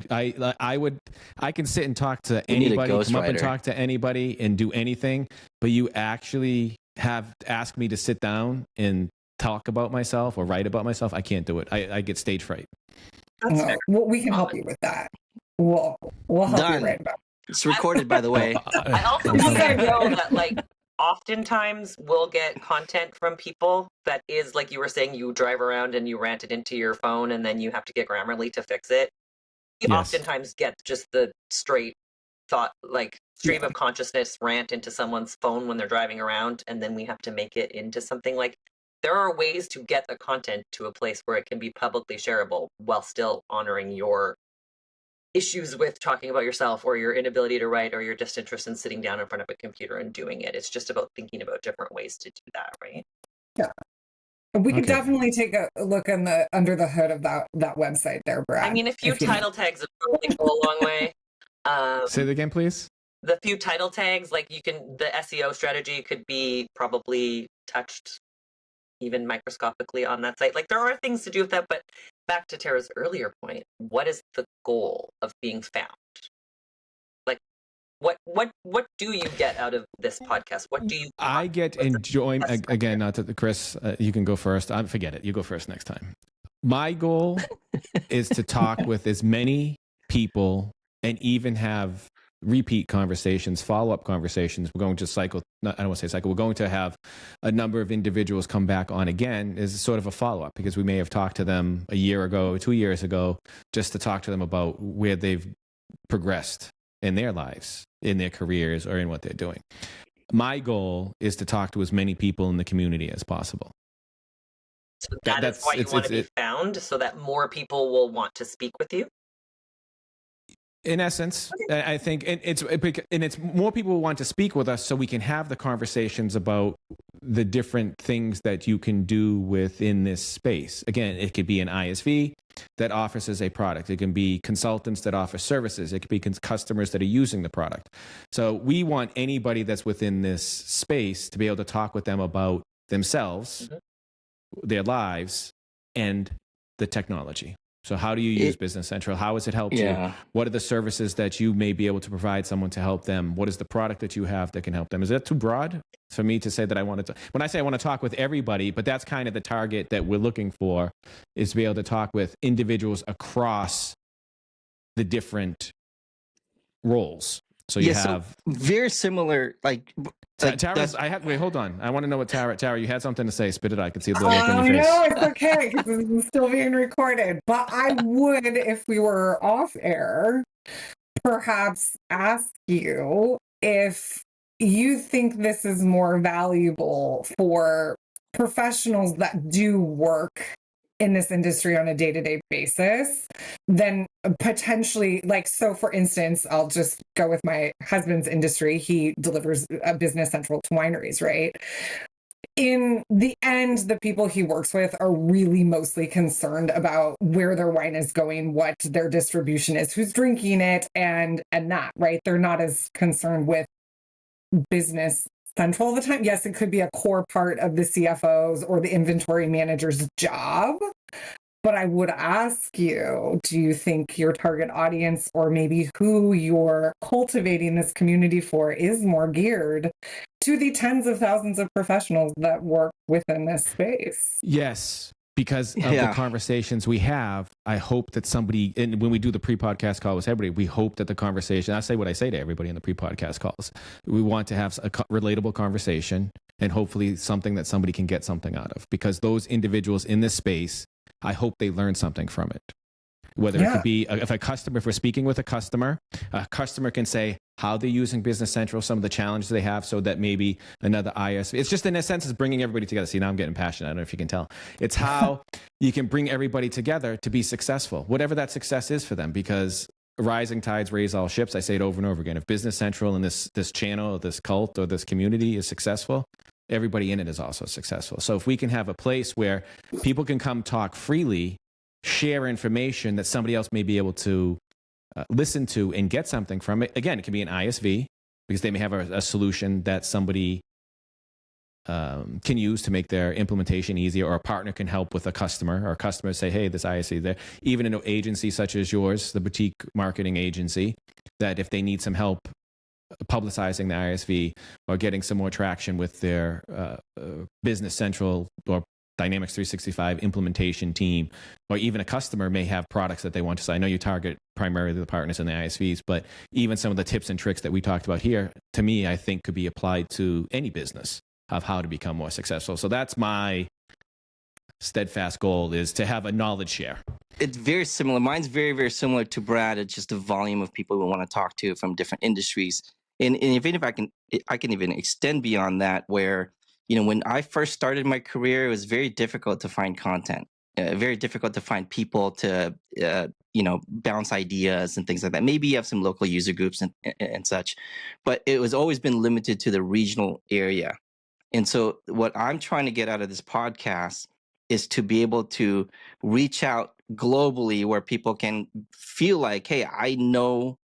can sit and talk to anybody, come up and talk to anybody and do anything, but you actually have asked me to sit down and talk about myself or write about myself. I can't do it. I get stage fright. Well, we can help you with that. We'll help you write about it. It's recorded, by the way. I also want to know that, like, oftentimes we'll get content from people that is, like you were saying, you drive around and you rant it into your phone and then you have to get Grammarly to fix it. You oftentimes get just the straight thought, like stream of consciousness rant into someone's phone when they're driving around, and then we have to make it into something. Like, there are ways to get the content to a place where it can be publicly shareable while still honoring your issues with talking about yourself or your inability to write or your disinterest in sitting down in front of a computer and doing it. It's just about thinking about different ways to do that, right? Yeah. We could definitely take a look in under the hood of that website there, Brad. I mean, a few title tags would probably go a long way. Say it again, please. The few title tags, like the SEO strategy could be probably touched even microscopically on that site. Like, there are things to do with that, but back to Tara's earlier point, what is the goal of being found? Like, what do you get out of this podcast? What do you? I get enjoyment. Again, not to Kris. You can go first. Forget it. You go first next time. My goal is to talk with as many people and even have repeat conversations, follow-up conversations. We're going to cycle. I don't want to say cycle. We're going to have a number of individuals come back on again as sort of a follow-up, because we may have talked to them a year ago, 2 years ago, just to talk to them about where they've progressed in their lives, in their careers, or in what they're doing. My goal is to talk to as many people in the community as possible. So that's why you want to be found, so that more people will want to speak with you? In essence, I think it's more people want to speak with us so we can have the conversations about the different things that you can do within this space. Again, it could be an ISV, that offers as a product. It can be consultants that offer services. It could be customers that are using the product. So we want anybody that's within this space to be able to talk with them about themselves, their lives, and the technology. So how do you use Business Central? How has it helped you? What are the services that you may be able to provide someone to help them? What is the product that you have that can help them? Is that too broad for me to say that I want to? When I say I want to talk with everybody, but that's kind of the target that we're looking for, is to be able to talk with individuals across the different roles. So you have very similar, like Tara's. Wait, hold on. I want to know what Tara. You had something to say. Spit it out. I can see the look on your face. No, it's okay because it's still being recorded. But I would, if we were off air, perhaps ask you if you think this is more valuable for professionals that do work in this industry on a day-to-day basis, then potentially, like, so for instance, I'll just go with my husband's industry. He delivers a Business Central to wineries, right? In the end, the people he works with are really mostly concerned about where their wine is going, what their distribution is, who's drinking it, and that, right? They're not as concerned with Business Central all the time. Yes, it could be a core part of the CFO's or the inventory manager's job. But I would ask you, do you think your target audience, or maybe who you're cultivating this community for, is more geared to the tens of thousands of professionals that work within this space? Yes, because of the conversations we have. I hope that somebody, and when we do the pre-podcast call with everybody, we hope that the conversation, I say what I say to everybody in the pre-podcast calls, we want to have a relatable conversation and hopefully something that somebody can get something out of, because those individuals in this space, I hope they learn something from it. Whether it could be, if we're speaking with a customer can say how they're using Business Central, some of the challenges they have, so that maybe another ISV, it's just in a sense, it's bringing everybody together. See, now I'm getting passionate. I don't know if you can tell. It's how you can bring everybody together to be successful, whatever that success is for them, because rising tides raise all ships. I say it over and over again. If Business Central and this channel, this cult, or this community is successful, everybody in it is also successful. So if we can have a place where people can come talk freely, share information that somebody else may be able to listen to and get something from it. Again, it can be an ISV, because they may have a solution that somebody can use to make their implementation easier, or a partner can help with a customer, or a customer say, hey, this ISV there. Even an agency such as yours, the boutique marketing agency, that if they need some help publicizing the ISV or getting some more traction with their Business Central or Dynamics 365 implementation team, or even a customer may have products that they want to sell. I know you target primarily the partners and the ISVs, but even some of the tips and tricks that we talked about here, to me, I think could be applied to any business of how to become more successful. So that's my steadfast goal, is to have a knowledge share. It's very similar. Mine's very, very similar to Brad. It's just the volume of people we want to talk to from different industries. And even if I can even extend beyond that, where, when I first started my career, it was very difficult to find content, very difficult to find people to, bounce ideas and things like that. Maybe you have some local user groups and such, but it was always been limited to the regional area. And so what I'm trying to get out of this podcast is to be able to reach out globally, where people can feel like, hey, I know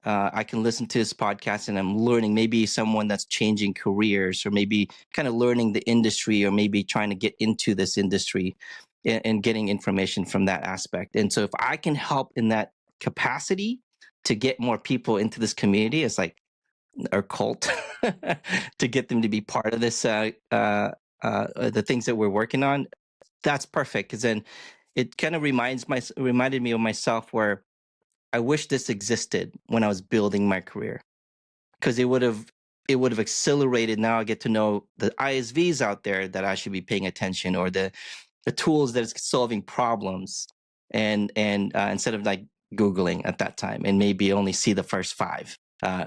I can listen to this podcast and I'm learning, maybe someone that's changing careers, or maybe kind of learning the industry, or maybe trying to get into this industry and getting information from that aspect. And so if I can help in that capacity to get more people into this community, it's like our cult, to get them to be part of this, the things that we're working on, that's perfect. Because then it kind of reminded me of myself, where I wish this existed when I was building my career, because it would have accelerated. Now I get to know the ISVs out there that I should be paying attention, or the tools that is solving problems, and instead of like Googling at that time and maybe only see the first 5.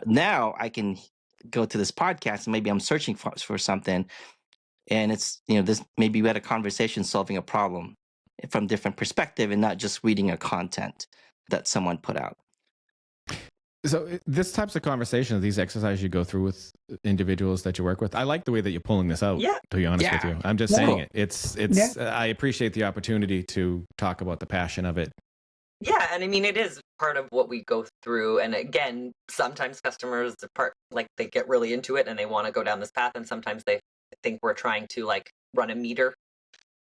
Now I can go to this podcast and maybe I'm searching for something, and it's, this, maybe we had a conversation solving a problem from different perspective, and not just reading a content that someone put out. So this types of conversations, these exercises you go through with individuals that you work with, I like the way that you're pulling this out. Yeah. To be honest with you, I'm just saying it. It's. I appreciate the opportunity to talk about the passion of it. Yeah, and I mean, it is part of what we go through. And again, sometimes customers they get really into it and they want to go down this path, and sometimes they think we're trying to like run a meter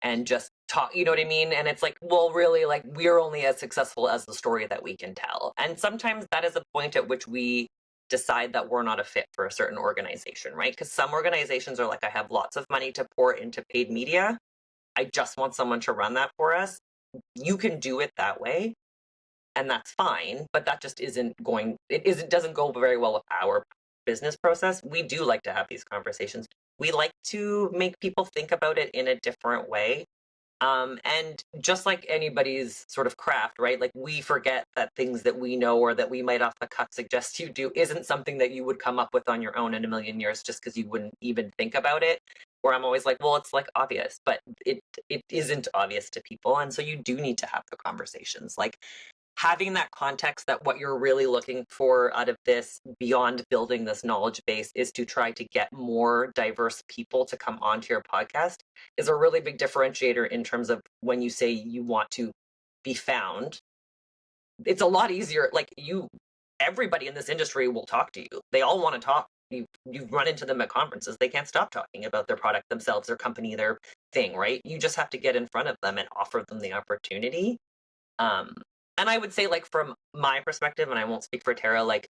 and just talk, you know what I mean? And it's like, well, really, like, we're only as successful as the story that we can tell. And sometimes that is a point at which we decide that we're not a fit for a certain organization, right? Because some organizations are like, I have lots of money to pour into paid media. I just want someone to run that for us. You can do it that way, and that's fine, but that just doesn't go very well with our business process. We do like to have these conversations. We like to make people think about it in a different way. And just like anybody's sort of craft, right? Like, we forget that things that we know or that we might off the cuff suggest you do isn't something that you would come up with on your own in a million years just because you wouldn't even think about it. Where I'm always like, well, it's like obvious, but it isn't obvious to people. And so you do need to have the conversations. Like, having that context that what you're really looking for out of this beyond building this knowledge base is to try to get more diverse people to come onto your podcast is a really big differentiator in terms of when you say you want to be found. It's a lot easier. Like, everybody in this industry will talk to you. They all want to talk. You run into them at conferences. They can't stop talking about their product themselves, their company, their thing, right? You just have to get in front of them and offer them the opportunity. And I would say, like, from my perspective, and I won't speak for Tara, like,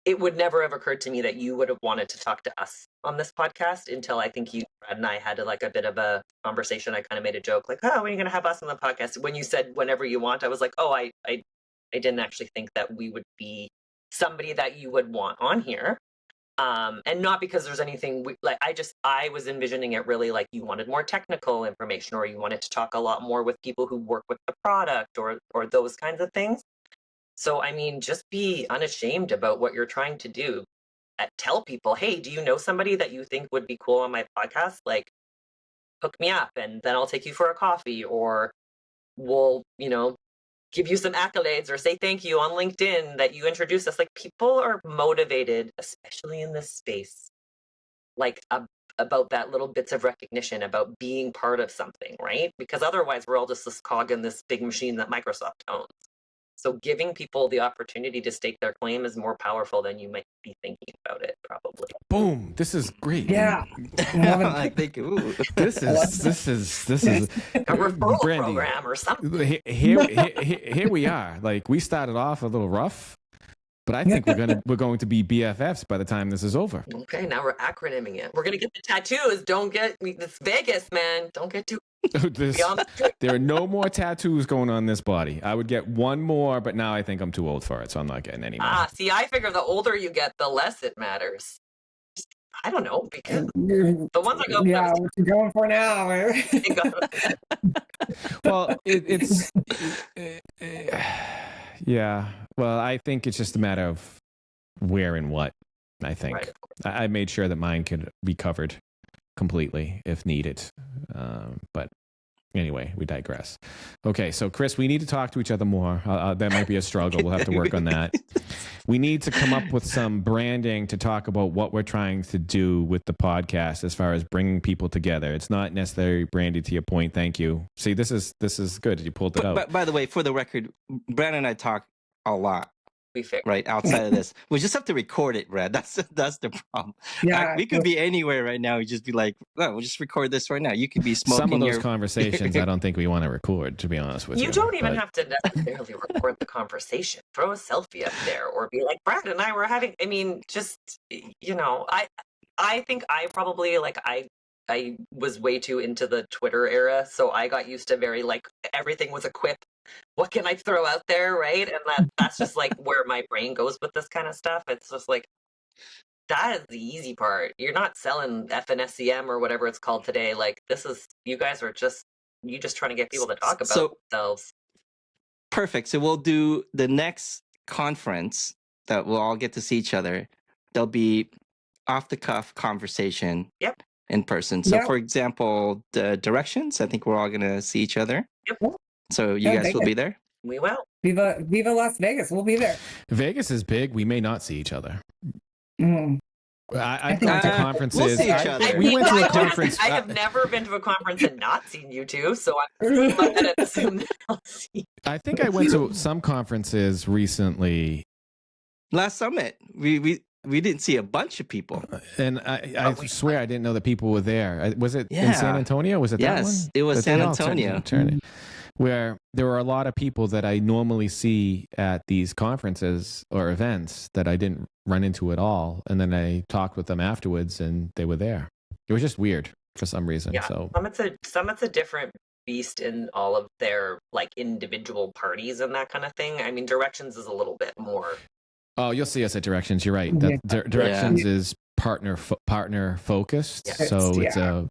it would never have occurred to me that you would have wanted to talk to us on this podcast until I think Brad and I had like a bit of a conversation. I kind of made a joke, like, oh, when are you going to have us on the podcast? When you said whenever you want, I was like, oh, I didn't actually think that we would be somebody that you would want on here. And not because there's anything I was envisioning it really like you wanted more technical information, or you wanted to talk a lot more with people who work with the product or those kinds of things. So, I mean, just be unashamed about what you're trying to do. Tell people, hey, do you know somebody that you think would be cool on my podcast? Like, hook me up and then I'll take you for a coffee, or we'll, give you some accolades or say thank you on LinkedIn that you introduced us. Like, people are motivated, especially in this space, like about that little bits of recognition, about being part of something, right? Because otherwise we're all just this cog in this big machine that Microsoft owns. So giving people the opportunity to stake their claim is more powerful than you might be thinking about it, probably. Boom! This is great. Yeah, I think this is a referral program or something. Here we are. Like, we started off a little rough, but I think we're going to be BFFs by the time this is over. Okay, now we're acronyming it. We're gonna get the tattoos. It's Vegas, man. Don't get too. There are no more tattoos going on this body. I would get one more, but now I think I'm too old for it, so I'm not getting any more. See, I figure the older you get, the less it matters. I don't know, because the ones I go for, what you going for now? Well, it's yeah. Well, I think it's just a matter of where and what. I think right. I made sure that mine could be covered completely if needed. But anyway, we digress. Okay, so Kris, we need to talk to each other more. That might be a struggle. We'll have to work on that. We need to come up with some branding to talk about what we're trying to do with the podcast as far as bringing people together. It's not necessarily Brandee, to your point. Thank you. See, this is good. You pulled it out. But by the way, for the record, Brad and I talk a lot. We fix right outside of this. We just have to record it, Brad. That's the problem. Yeah, we could be anywhere right now. We just be like, oh, we'll just record this right now. You could be smoking. Some of those conversations I don't think we want to record, to be honest with you. You don't even have to necessarily record the conversation. Throw a selfie up there, or be like, Brad and I were having. I mean, just I think I probably I was way too into the Twitter era, so I got used to very everything was a quip. What can I throw out there, right? And that's just like where my brain goes with this kind of stuff. It's just like, that is the easy part. You're not selling FNSCM or whatever it's called today. Like, this is, you guys are just trying to get people to talk about themselves. Perfect. So we'll do the next conference that we'll all get to see each other. There'll be off the cuff conversation. Yep. In person. So for example, the directions, I think we're all going to see each other. Yep. So you guys will be there? We will. Viva Las Vegas. We'll be there. Vegas is big. We may not see each other. Mm. I've gone to conferences. We'll see each other. We went to a conference. I have never been to a conference and not seen you two, so I'm gonna assume that I'll see. I think I went to some conferences recently. Last summit, we didn't see a bunch of people. And I swear I didn't know that people were there. Was it in San Antonio? Was it that one? Yes, it was San Antonio. Where there were a lot of people that I normally see at these conferences or events that I didn't run into at all. And then I talked with them afterwards and they were there. It was just weird for some reason. Yeah, So Summit's a different beast in all of their like individual parties and that kind of thing. I mean, Directions is a little bit more. Oh, you'll see us at Directions. You're right. Directions is partner focused. Yeah. So it's a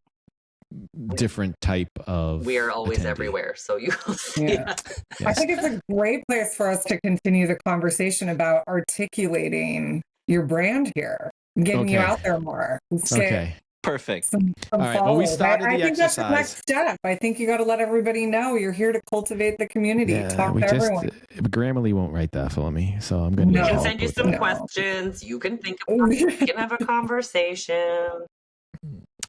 different type of. We are always attendee. Everywhere, so you will see us. Yes. I think it's a great place for us to continue the conversation about articulating your brand here, getting you out there more. Okay. Perfect. Some All right. Well, we started I the think that's the exercise. next step. I think you got to let everybody know you're here to cultivate the community. Talk to everyone. Grammarly won't write that for me, so I'm going to. No. We can send you some questions. You can think about it. We can have a conversation.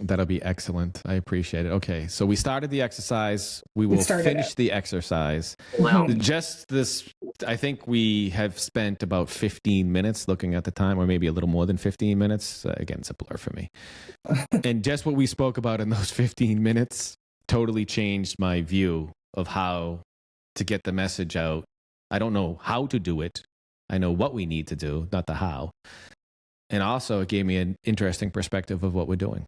That'll be excellent. I appreciate it. Okay, so we started the exercise. We will finish the exercise. Well, Just this, I think we have spent about 15 minutes looking at the time, or maybe a little more than 15 minutes. Again, it's a blur for me. And just what we spoke about in those 15 minutes totally changed my view of how to get the message out. I don't know how to do it. I know what we need to do, not the how. And also, it gave me an interesting perspective of what we're doing.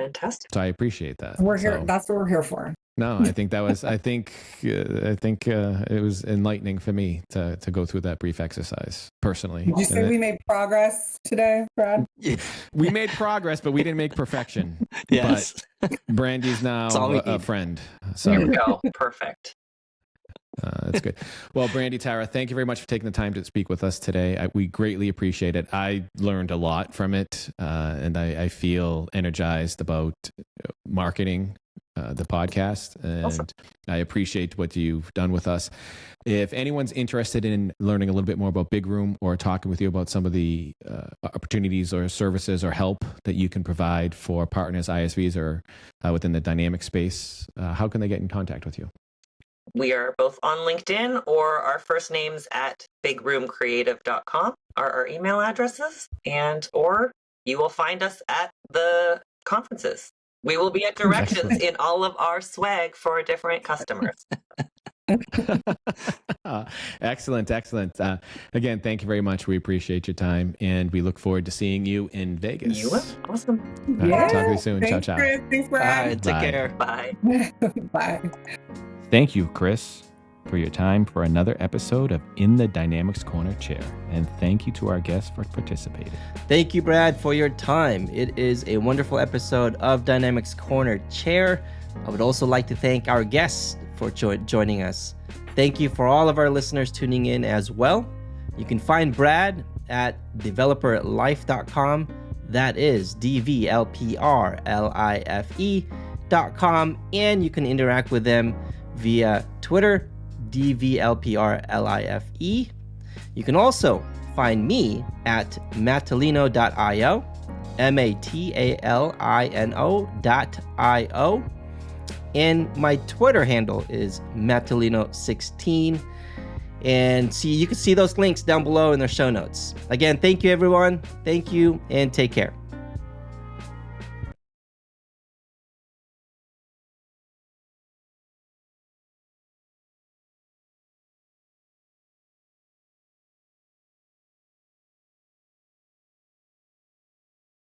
fantastic. So I appreciate that. We're here. That's what we're here for. No, I think that was. I think it was enlightening for me to go through that brief exercise personally. Did you say we made progress today, Brad? We made progress, but we didn't make perfection. Yes. But Brandee's now a friend. So Here we go. Perfect. that's good. Well, Brandee, Tara, thank you very much for taking the time to speak with us today. We greatly appreciate it. I learned a lot from it, and I feel energized about marketing the podcast, and Awesome. I appreciate what you've done with us. If anyone's interested in learning a little bit more about Big Room or talking with you about some of the opportunities or services or help that you can provide for partners, ISVs, or within the dynamic space, how can they get in contact with you? We are both on LinkedIn, or our first names at bigroomcreative.com are our email addresses, or you will find us at the conferences. We will be at Directions in all of our swag for different customers. Excellent. Again, thank you very much. We appreciate your time, and we look forward to seeing you in Vegas. You will. Awesome. Talk to you soon. Thanks, Ciao. Chris. Thanks, All Brad. right, take Bye. care. Bye. Bye. Thank you, Kris, for your time for another episode of In the Dynamics Corner Chair. And thank you to our guests for participating. Thank you, Brad, for your time. It is a wonderful episode of Dynamics Corner Chair. I would also like to thank our guests for joining us. Thank you for all of our listeners tuning in as well. You can find Brad at developerlife.com. That is DVLPRLIFE.com. And you can interact with them via Twitter, DVLPRLIFE. You can also find me at matalino.io, MATALINO.io. And my Twitter handle is matalino16. And you can see those links down below in the show notes. Again, thank you, everyone. Thank you, and take care.